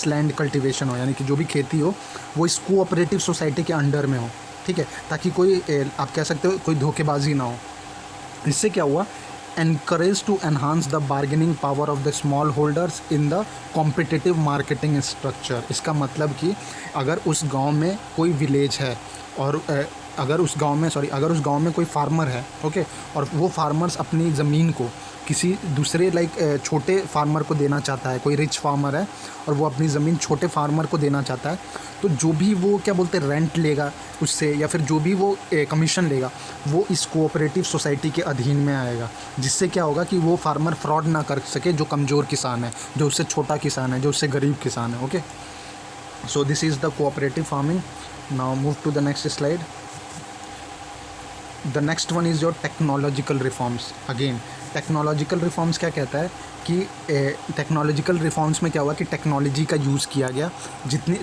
लैंड कल्टीवेशन हो, यानी कि जो भी खेती हो वो इस कोऑपरेटिव सोसाइटी के अंडर में हो, ठीक है, ताकि कोई आप कह सकते हो कोई धोखेबाजी ना हो। इससे क्या हुआ, encouraged to enhance the bargaining power of the small holders in the competitive marketing structure। इसका मतलब कि अगर उस गांव में कोई विलेज है और अगर उस गांव में कोई फार्मर है, ओके, और वो फार्मर्स अपनी ज़मीन को किसी दूसरे छोटे फार्मर को देना चाहता है, कोई रिच फार्मर है और वो अपनी ज़मीन छोटे फार्मर को देना चाहता है, तो जो भी वो क्या बोलते हैं रेंट लेगा उससे, या फिर जो भी वो कमीशन लेगा, वो इस कोऑपरेटिव सोसाइटी के अधीन में आएगा, जिससे क्या होगा कि वो फार्मर फ्रॉड ना कर सके जो कमज़ोर किसान है, जो उससे छोटा किसान है, जो उससे गरीब किसान है। Okay, so this is the cooperative farming. Now move to the next slide. The next one is your technological reforms. Again technological reforms क्या कहता है कि टेक्नोलॉजिकल रिफॉर्म्स में क्या हुआ कि टेक्नोलॉजी का यूज़ किया गया। जितनी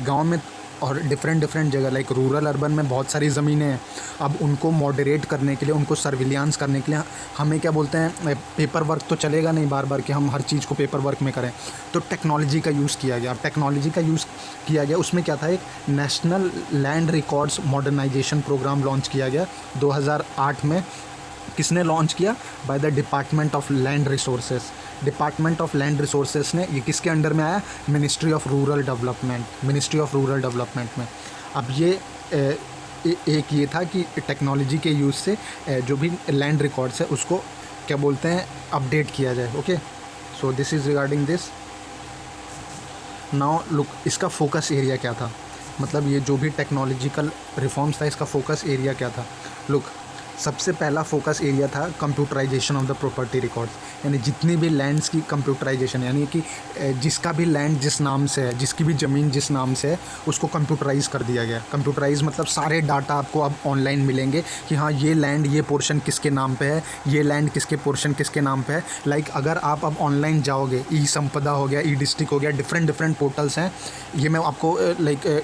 गांव में और डिफरेंट जगह रूरल अर्बन में बहुत सारी ज़मीनें हैं, अब उनको मॉडरेट करने के लिए, उनको सर्विलियांस करने के लिए हमें क्या बोलते हैं, पेपर वर्क तो चलेगा नहीं बार बार कि हम हर चीज़ को पेपर वर्क में करें, तो टेक्नोलॉजी का यूज़ किया गया। अब टेक्नोलॉजी का यूज़ किया गया, उसमें क्या था, एक national land records modernization program launch किया गया 2008 में। किसने लॉन्च किया? By the department of land resources. Department of land resources ने, ये किसके अंडर में आया? मिनिस्ट्री ऑफ रूरल डेवलपमेंट में। अब ये एक ये था कि टेक्नोलॉजी के यूज़ से जो भी लैंड रिकॉर्ड्स है उसको क्या बोलते हैं, अपडेट किया जाए। Okay, so this is regarding this. Now look, इसका फोकस एरिया क्या था, मतलब ये जो भी टेक्नोलॉजिकल रिफॉर्म्स था, इसका फोकस एरिया क्या था? लुक, सबसे पहला फोकस एरिया था computerization of the property records, यानी जितनी भी लैंड्स की कंप्यूटराइजेशन, यानी कि जिसका भी लैंड जिस नाम से है, जिसकी भी ज़मीन जिस नाम से है, उसको कंप्यूटराइज़ कर दिया गया। कंप्यूटराइज़ मतलब सारे डाटा आपको अब ऑनलाइन मिलेंगे कि हाँ ये लैंड, ये पोर्शन किसके नाम पे है, ये लैंड किसके पोर्शन किसके नाम पे है। अगर आप अब ऑनलाइन जाओगे, ई संपदा हो गया, ई डिस्ट्रिक्ट हो गया, डिफरेंट पोर्टल्स हैं, ये मैं आपको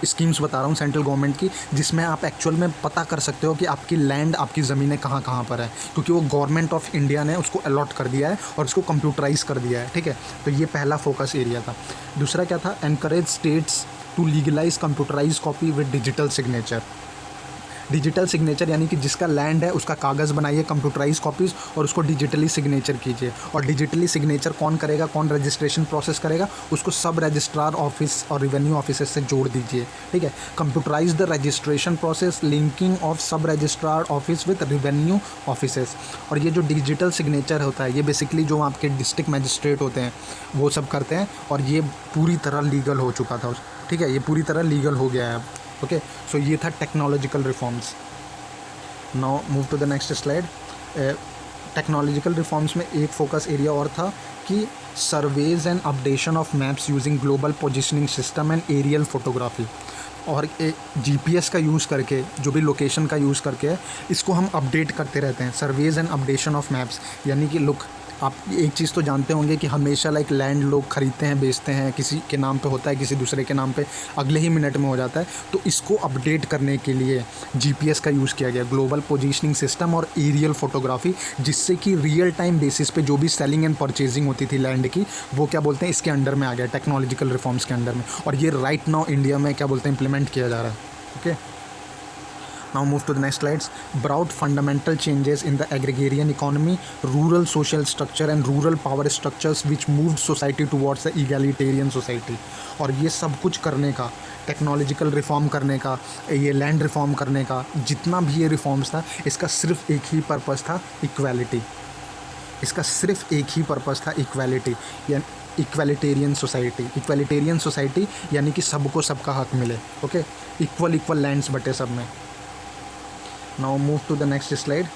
स्कीम्स बता रहा हूँ सेंट्रल गवर्नमेंट की, जिसमें आप एक्चुअल में पता कर सकते हो कि आपकी लैंड, आपकी ज़मीनें कहाँ पर है, क्योंकि वो गवर्नमेंट ऑफ इंडिया ने उसको अलॉट कर दिया है और उसको कंप्यूटराइज कर दिया है। ठीक है, तो ये पहला फोकस एरिया था। दूसरा क्या था? Encourage states to legalize computerize copy with digital signature. Digital signature यानी कि जिसका लैंड है उसका कागज़ बनाइए, कंप्यूटराइज कॉपीज़, और उसको डिजिटली सिग्नेचर कीजिए। और डिजिटली सिग्नेचर कौन करेगा, कौन रजिस्ट्रेशन प्रोसेस करेगा? उसको सब रजिस्ट्रार ऑफिस और रेवेन्यू ऑफिसर्स से जोड़ दीजिए। ठीक है, computerize the registration process, linking of sub registrar office with revenue officers. और ये जो डिजिटल सिग्नेचर होता है, ये बेसिकली जो आपके डिस्ट्रिक्ट मजिस्ट्रेट होते हैं वो सब करते हैं, और ये पूरी तरह लीगल हो चुका था। ठीक है, ये पूरी तरह लीगल हो गया है अब। ओके, सो ये था technological reforms. Now move to the next slide. Technological reforms में एक फोकस एरिया और था कि surveys and updation of maps using global positioning system and aerial photography. और जीपीएस का यूज़ करके, जो भी लोकेशन का यूज़ करके, इसको हम अपडेट करते रहते हैं। Surveys and updation of maps यानी कि लुक, आप एक चीज़ तो जानते होंगे कि हमेशा लैंड लोग ख़रीदते हैं, बेचते हैं, किसी के नाम पे होता है, किसी दूसरे के नाम पे अगले ही मिनट में हो जाता है। तो इसको अपडेट करने के लिए जीपीएस का यूज़ किया गया, ग्लोबल पोजीशनिंग सिस्टम और एरियल फोटोग्राफी, जिससे कि रियल टाइम बेसिस पे जो भी सेलिंग एंड परचेजिंग होती थी लैंड की, वो क्या बोलते हैं, इसके अंडर में आ गया, टेक्नोलॉजिकल रिफॉर्म्स के अंडर में। और ये राइट नाउ इंडिया में क्या बोलते हैं, इंप्लीमेंट किया जा रहा है। Okay, now move to the next slides. Brought fundamental changes in the agrarian economy, rural social structure and rural power structures which moved society towards the egalitarian society। और ये सब कुछ करने का, टेक्नोलॉजिकल रिफॉर्म करने का, ये लैंड रिफॉर्म करने का, जितना भी ये रिफॉर्म्स था, इसका सिर्फ एक ही पर्पस था, इक्वालिटी। इसका सिर्फ एक ही पर्पस था, इक्वालिटी, यानी इक्वालिटेरियन सोसाइटी। इक्वालिटेरियन सोसाइटी यानी कि सबको सबका हक मिले। ओके, इक्वल लैंड्स बटे सब में। Now move to the next slide.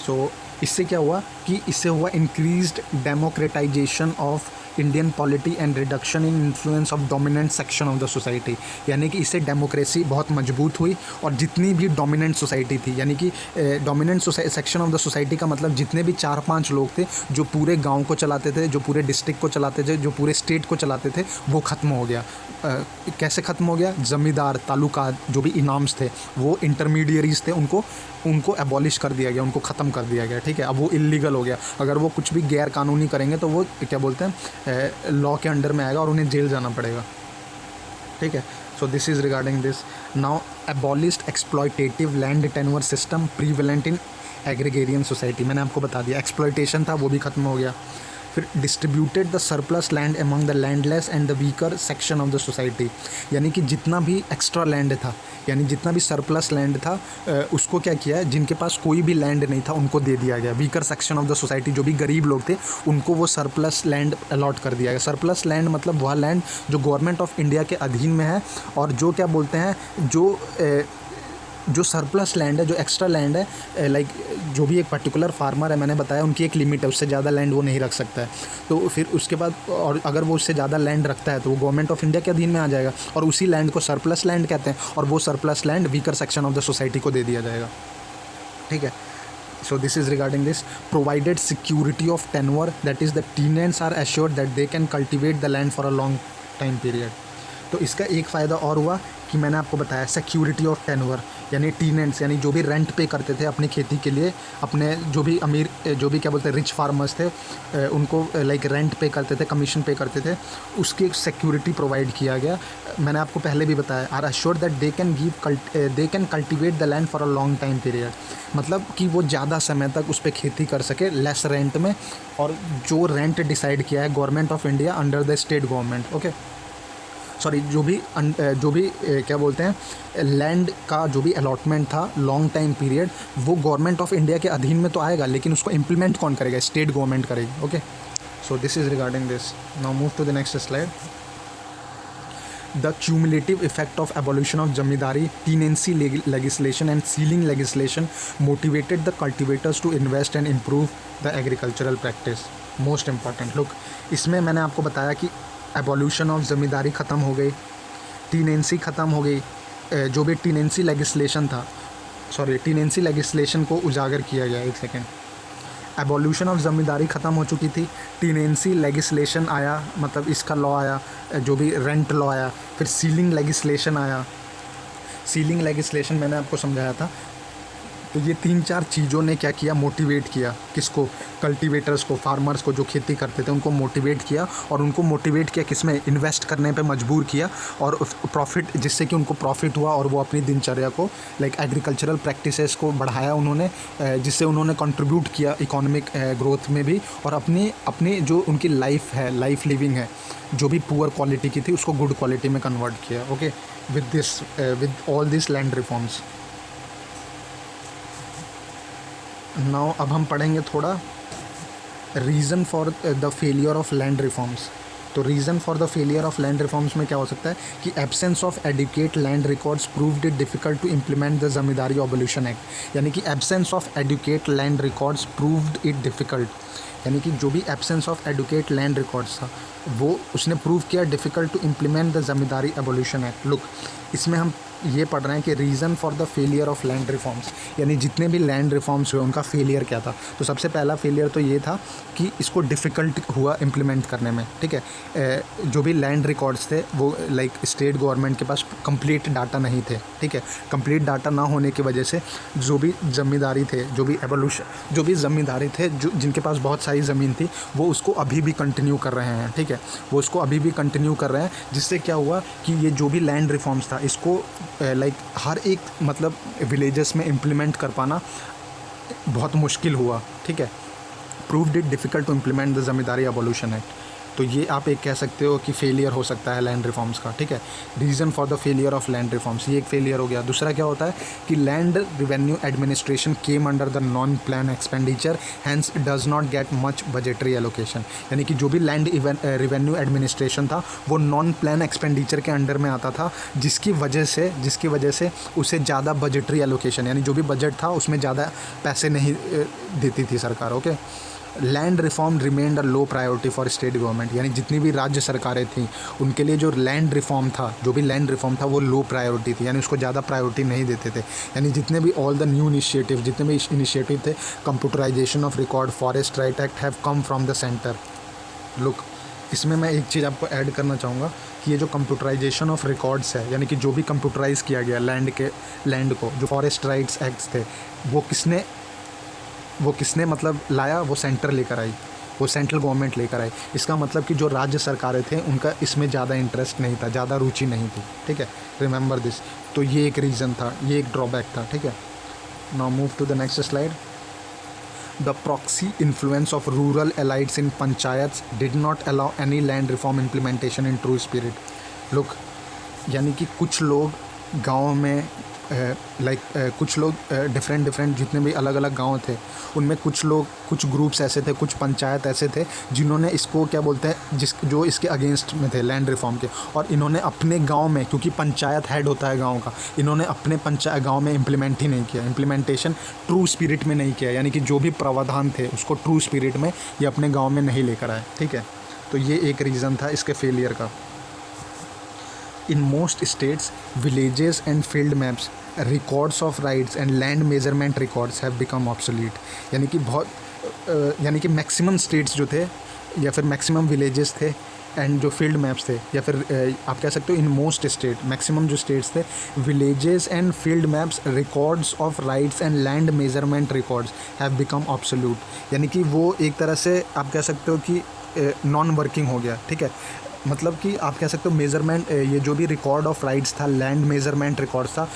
So इससे क्या हुआ कि इससे हुआ increased democratization of Indian polity and reduction in influence of dominant section of the society. यानी कि इससे डेमोक्रेसी बहुत मजबूत हुई, और जितनी भी डोमिनेंट सोसाइटी थी, यानी कि dominant section of the society का मतलब जितने भी 4-5 लोग थे जो पूरे गांव को चलाते थे, जो पूरे डिस्ट्रिक्ट को चलाते थे, जो पूरे स्टेट को चलाते थे, वो ख़त्म हो गया। कैसे ख़त्म हो गया? ज़मींदार, तालुका, जो भी इनाम्स थे, वो इंटरमीडियरीज थे, उनको एबॉलिश कर दिया गया, उनको ख़त्म कर दिया गया। ठीक है, अब वो इलीगल हो गया। अगर वो कुछ भी गैर कानूनी करेंगे तो वो क्या बोलते हैं, लॉ के अंडर में आएगा और उन्हें जेल जाना पड़ेगा। ठीक है, सो this is regarding this. Now abolished exploitative land tenure system prevalent in agrarian society, मैंने आपको बता दिया। एक्सप्लॉयटेशन था, वो भी ख़त्म हो गया। फिर distributed the surplus land among the landless and the weaker section of the society, यानी कि जितना भी एक्स्ट्रा लैंड था, यानी जितना भी सरप्लस लैंड था उसको क्या किया, जिनके पास कोई भी लैंड नहीं था उनको दे दिया गया। Weaker section of the society, जो भी गरीब लोग थे उनको वो सरप्लस लैंड अलॉट कर दिया गया। सरप्लस लैंड मतलब वह लैंड जो गवर्नमेंट ऑफ इंडिया के अधीन में है, और जो क्या बोलते हैं, जो सरप्लस लैंड है, जो एक्स्ट्रा लैंड है, लाइक जो भी एक पर्टिकुलर फार्मर है, मैंने बताया उनकी एक लिमिट है, उससे ज़्यादा लैंड वो नहीं रख सकता है। तो फिर उसके बाद, और अगर वो उससे ज़्यादा लैंड रखता है तो वो गवर्नमेंट ऑफ इंडिया के अधीन में आ जाएगा, और उसी लैंड को सरप्लस लैंड कहते हैं, और वो surplus land weaker section of the society को दे दिया जाएगा। ठीक है, so this is regarding this provided security of tenure, that is the tenants are assured that they can cultivate the land for a long time period। तो इसका एक फ़ायदा और हुआ कि मैंने आपको बताया सिक्योरिटी ऑफ टेन्योर, यानी टीनेंट्स, यानी जो भी रेंट पे करते थे अपनी खेती के लिए, अपने जो भी अमीर, जो भी क्या बोलते हैं रिच फार्मर्स थे, उनको लाइक रेंट पे करते थे, कमीशन पे करते थे, उसकी एक सिक्योरिटी प्रोवाइड किया गया। मैंने आपको पहले भी बताया, are assured that they can cultivate the land for a long time period, मतलब कि वो ज़्यादा समय तक उस पर खेती कर सके लेस रेंट में, और जो रेंट डिसाइड किया है government of India under the state government. Okay, sorry, जो भी क्या बोलते हैं लैंड का जो भी अलॉटमेंट था लॉन्ग टाइम पीरियड, वो गवर्नमेंट ऑफ इंडिया के अधीन में तो आएगा, लेकिन उसको इम्प्लीमेंट कौन करेगा, स्टेट गवर्नमेंट करेगी। Okay, so this is regarding this. Now move to the next slide. The cumulative effect of abolition of zamindari, tenancy legislation and ceiling legislation motivated the cultivators to invest and improve the agricultural practice. Most important look, इसमें मैंने आपको बताया कि abolition of ज़मींदारी ख़त्म हो गई, tenancy ख़त्म हो गई, जो भी टीनेंसी लेजिस्लेशन था, सॉरी टीनेंसी लेजिस्लेशन को उजागर किया गया। एक सेकेंड, एबोल्यूशन ऑफ ज़मींदारी ख़त्म हो चुकी थी, टीनेंसी लेजिस्लेशन आया, मतलब इसका लॉ आया, जो भी रेंट लॉ आया, फिर सीलिंग लेजिस्लेशन आया। सीलिंग लेजिस्लेशन मैंने आपको समझाया था। तो ये 3-4 चीज़ों ने क्या किया, मोटिवेट किया किसको, कल्टीवेटर्स को, फार्मर्स को, जो खेती करते थे उनको मोटिवेट किया, और उनको मोटिवेट किया किसमें, इन्वेस्ट करने पे मजबूर किया, और प्रॉफिट, जिससे कि उनको प्रॉफिट हुआ, और वो अपनी दिनचर्या को लाइक एग्रीकल्चरल प्रैक्टिसेस को बढ़ाया उन्होंने, जिससे उन्होंने कंट्रीब्यूट किया इकोनॉमिक ग्रोथ में भी, और अपनी जो उनकी लाइफ है, लाइफ लिविंग है, जो भी पुअर क्वालिटी की थी उसको गुड क्वालिटी में कन्वर्ट किया। Okay, with all this land reforms. Now अब हम पढ़ेंगे थोड़ा reason for the failure of land reforms. तो reason for the failure of land reforms में क्या हो सकता है कि absence of adequate land records proved it difficult to implement the zamindari abolition act, यानी कि absence of adequate land records proved it difficult, यानी कि जो भी absence of adequate land records था वो उसने प्रूव किया difficult to implement the zamindari abolition act. Look, इसमें हम ये पढ़ रहे हैं कि reason for the failure of land reforms, यानी जितने भी लैंड रिफॉर्म्स हुए उनका फेलियर क्या था। तो सबसे पहला फेलियर तो ये था कि इसको डिफ़िकल्ट हुआ इम्प्लीमेंट करने में। ठीक है, जो भी लैंड रिकॉर्ड्स थे वो लाइक स्टेट गवर्नमेंट के पास कंप्लीट डाटा नहीं थे। ठीक है, कंप्लीट डाटा ना होने की वजह से जो भी ज़मींदारी थे, जो भी ज़मींदारी थे, जो जिनके पास बहुत सारी ज़मीन थी, वो उसको अभी भी कंटिन्यू कर रहे हैं। ठीक है, वो उसको अभी भी कंटिन्यू कर रहे हैं, जिससे क्या हुआ कि ये जो भी लैंड रिफॉर्म्स था इसको लाइक हर एक मतलब विलेजेस में इम्प्लीमेंट कर पाना बहुत मुश्किल हुआ। ठीक है, proved it difficult to implement the zamindari abolition act. तो ये आप एक कह सकते हो कि फेलियर हो सकता है लैंड रिफॉर्म्स का। ठीक है, reason for the failure of land reforms, ये एक फेलियर हो गया। दूसरा क्या होता है कि land revenue administration came under the non plan expenditure, hence does not get much budgetary allocation, यानी कि जो भी लैंड रिवेन्यू एडमिनिस्ट्रेशन था वो नॉन प्लान एक्सपेंडिचर के अंडर में आता था, जिसकी वजह से उसे ज़्यादा बजटरी एलोकेशन, यानी जो भी बजट था उसमें ज़्यादा पैसे नहीं देती थी सरकार। Okay, land reform remained a low priority for state government, यानी जितनी भी राज्य सरकारें थीं उनके लिए जो लैंड रिफॉर्म था वो लो प्रायोरिटी थी, यानी उसको ज़्यादा प्रायोरिटी नहीं देते थे। यानी जितने भी ऑल द न्यू इनिशिएटिव, जितने भी इनिशिएटिव थे, computerization of record, forest right act have come from the centre. Look, इसमें मैं एक चीज़ आपको ऐड करना चाहूँगा कि ये जो कंप्यूटराइजेशन ऑफ रिकॉर्ड्स है, यानी कि जो भी कंप्यूटराइज़ किया गया लैंड को, जो फॉरेस्ट राइट्स एक्ट्स थे, वो किसने मतलब लाया, वो सेंटर लेकर आई, वो सेंट्रल गवर्नमेंट लेकर आई। इसका मतलब कि जो राज्य सरकारें थे उनका इसमें ज़्यादा इंटरेस्ट नहीं था, ज़्यादा रुचि नहीं थी। ठीक है, रिमेंबर दिस। तो ये एक रीज़न था, ये एक ड्रॉबैक था। ठीक है, now move to the next slide. The proxy influence of rural elites in panchayats did not allow any land reform implementation in true spirit. Look, यानी कि कुछ लोग गाँव में कुछ लोग डिफरेंट जितने भी अलग अलग गांव थे उनमें कुछ ग्रुप्स ऐसे थे, कुछ पंचायत ऐसे थे जिन्होंने इसको क्या बोलते हैं जो इसके अगेंस्ट में थे लैंड रिफॉर्म के, और इन्होंने अपने गांव में, क्योंकि पंचायत हेड होता है गांव का, इन्होंने अपने गांव में इम्प्लीमेंट ही नहीं किया, इम्प्लीमेंटेशन ट्रू स्पिरिट में नहीं किया, यानी कि जो भी प्रावधान थे उसको ट्रू स्पिरिट में ये अपने गाँव में नहीं लेकर आए। ठीक है, तो ये एक रीज़न था इसके फेलियर का। In most states, villages and field maps, records of rights and land measurement records have become obsolete। यानी कि मैक्सिमम स्टेट्स जो थे या फिर मैक्सिमम विलेजेस थे एंड जो फील्ड मैप्स थे, या फिर आप कह सकते हो इन मोस्ट स्टेट, मैक्सिमम जो स्टेट्स थे, villages and field maps, records of rights and land measurement records have become absolute. यानी कि वो एक तरह से आप कह सकते हो कि नॉन वर्किंग हो गया। ठीक है, मतलब कि आप कह सकते हो मेज़रमेंट, ये जो भी रिकॉर्ड ऑफ राइट्स था, लैंड मेज़रमेंट रिकॉर्ड था,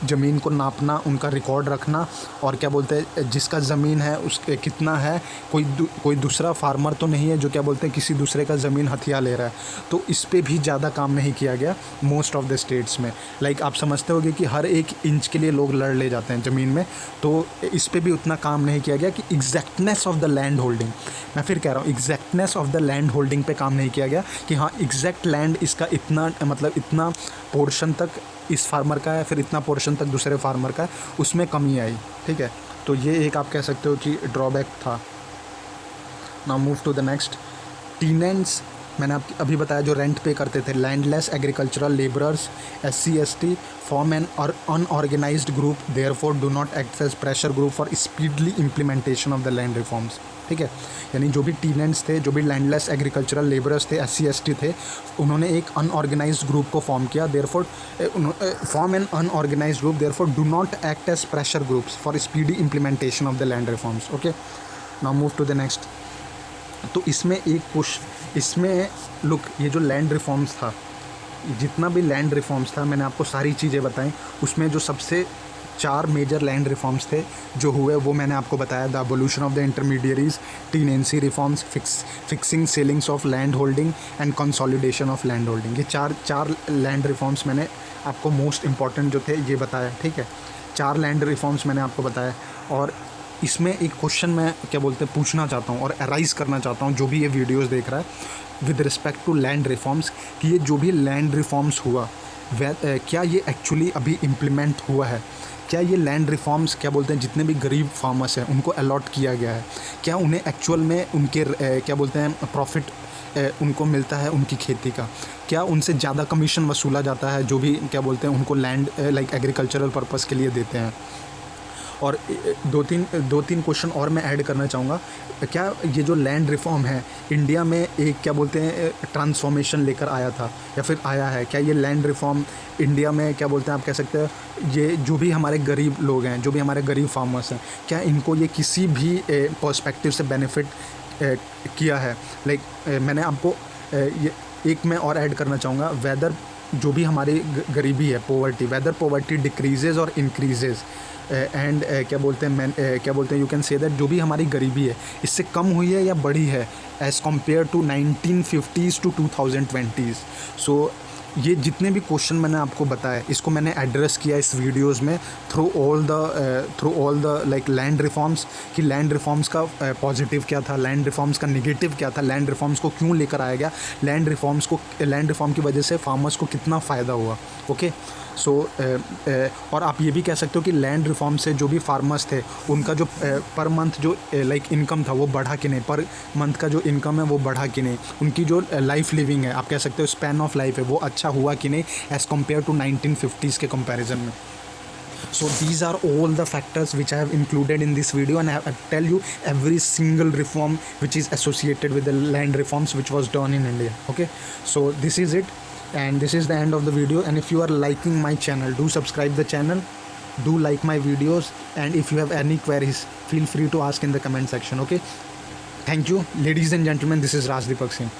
ज़मीन को नापना, उनका रिकॉर्ड रखना, और क्या बोलते हैं जिसका ज़मीन है उसके कितना है, कोई दूसरा फार्मर तो नहीं है जो क्या बोलते हैं किसी दूसरे का ज़मीन हथिया ले रहा है, तो इस पे भी ज़्यादा काम नहीं किया गया मोस्ट ऑफ द स्टेट्स में। लाइक आप समझते होगे कि हर एक इंच के लिए लोग लड़ ले जाते हैं ज़मीन में, तो इस पे भी उतना काम नहीं किया गया कि exactness of the land holding, मैं फिर कह रहा हूँ exactness of the land holding पे काम नहीं किया गया कि हाँ एग्जैक्ट लैंड इसका इतना, मतलब इतना पोर्शन तक इस फार्मर का है, फिर इतना पोर्शन तक दूसरे फार्मर का है, उसमें कमी आई। ठीक है, तो ये एक आप कह सकते हो कि ड्रॉबैक था। Now move to the next. Tenants, मैंने आपको अभी बताया जो रेंट पे करते थे, landless agricultural labourers, SC ST form an unorganised group, therefore do not act as pressure group for speedily implementation of the land reforms. ठीक है, यानी जो भी टीनेंट्स थे, जो भी लैंडलेस एग्रीकल्चरल लेबरर्स थे, SC ST थे, उन्होंने एक अनऑर्गेनाइज्ड ग्रुप को फॉर्म किया, therefore form an unorganised group, therefore do not act as pressure groups for speedy implementation of the land reforms. Okay, now move to the next. तो इसमें look, ये जो land reforms था, जितना भी land reforms था मैंने आपको सारी चीज़ें बताई, उसमें जो सबसे 4 मेजर लैंड रिफॉर्म्स थे जो हुए वो मैंने आपको बताया। The abolition of the intermediaries, tenancy reforms, fixing ceilings of land holding and consolidation of land holding. ये चार लैंड रिफॉर्म्स मैंने आपको मोस्ट इंपॉर्टेंट जो थे ये बताया। ठीक है, 4 लैंड रिफॉर्म्स मैंने आपको बताया, और इसमें एक क्वेश्चन मैं क्या बोलते हैं पूछना चाहता हूँ और अराइज़ करना चाहता हूँ जो भी ये वीडियोस देख रहा है with respect to land reforms, कि ये जो भी लैंड रिफॉर्म्स हुआ क्या ये एक्चुअली अभी इम्प्लीमेंट हुआ है? क्या ये लैंड रिफॉर्म्स क्या बोलते हैं जितने भी गरीब फार्मर्स हैं उनको अलॉट किया गया है? क्या उन्हें एक्चुअल में उनके क्या बोलते हैं प्रॉफिट उनको मिलता है उनकी खेती का? क्या उनसे ज़्यादा कमीशन वसूला जाता है जो भी क्या बोलते हैं उनको लैंड लाइक एग्रीकल्चरल पर्पज़ के लिए देते हैं? और दो तीन क्वेश्चन और मैं ऐड करना चाहूँगा। क्या ये जो लैंड रिफॉर्म है इंडिया में एक क्या बोलते हैं ट्रांसफॉर्मेशन लेकर आया था या फिर आया है? क्या ये लैंड रिफॉर्म इंडिया में क्या बोलते हैं आप कह सकते हैं ये जो भी हमारे गरीब लोग हैं, जो भी हमारे गरीब फार्मर्स हैं, क्या इनको ये किसी भी पर्सपेक्टिव से बेनिफिट किया है? लाइक मैंने आपको ये एक मैं और ऐड करना चाहूँगा, वेदर जो भी हमारी गरीबी है, पोवर्टी, वेदर पोवर्टी डिक्रीजेज़ और इंक्रीजेज़ एंड क्या बोलते हैं यू कैन से दैट जो भी हमारी गरीबी है इससे कम हुई है या बढ़ी है as compared to 1950s to 2020s। So ये जितने भी क्वेश्चन मैंने आपको बताया इसको मैंने एड्रेस किया इस वीडियोस में through all the like land reforms, कि लैंड रिफॉर्म्स का पॉजिटिव क्या था, लैंड रिफॉर्म्स का नेगेटिव क्या था, लैंड रिफॉर्म्स को क्यों लेकर आया गया, लैंड रिफॉर्म की वजह से फार्मर्स को कितना फ़ायदा हुआ। ओके, सो और आप ये भी कह सकते हो कि लैंड रिफॉर्म से जो भी फार्मर्स थे उनका जो पर मंथ जो लाइक इनकम था वो बढ़ा कि नहीं, पर मंथ का जो इनकम है वो बढ़ा कि नहीं, उनकी जो लाइफ लिविंग है आप कह सकते हो स्पैन ऑफ लाइफ है वो अच्छा हुआ कि नहीं एज़ कम्पेयर टू 1950s के कंपैरिजन में। So these are all the factors which I have included in this video, and I have tell you every single reform which is associated with the land reforms which was done in India. Okay, so this is it, and this is the end of the video. And if you are liking my channel, do subscribe the channel, do like my videos, and if you have any queries feel free to ask in the comment section. Okay, thank you ladies and gentlemen, this is Rajdeepak Singh.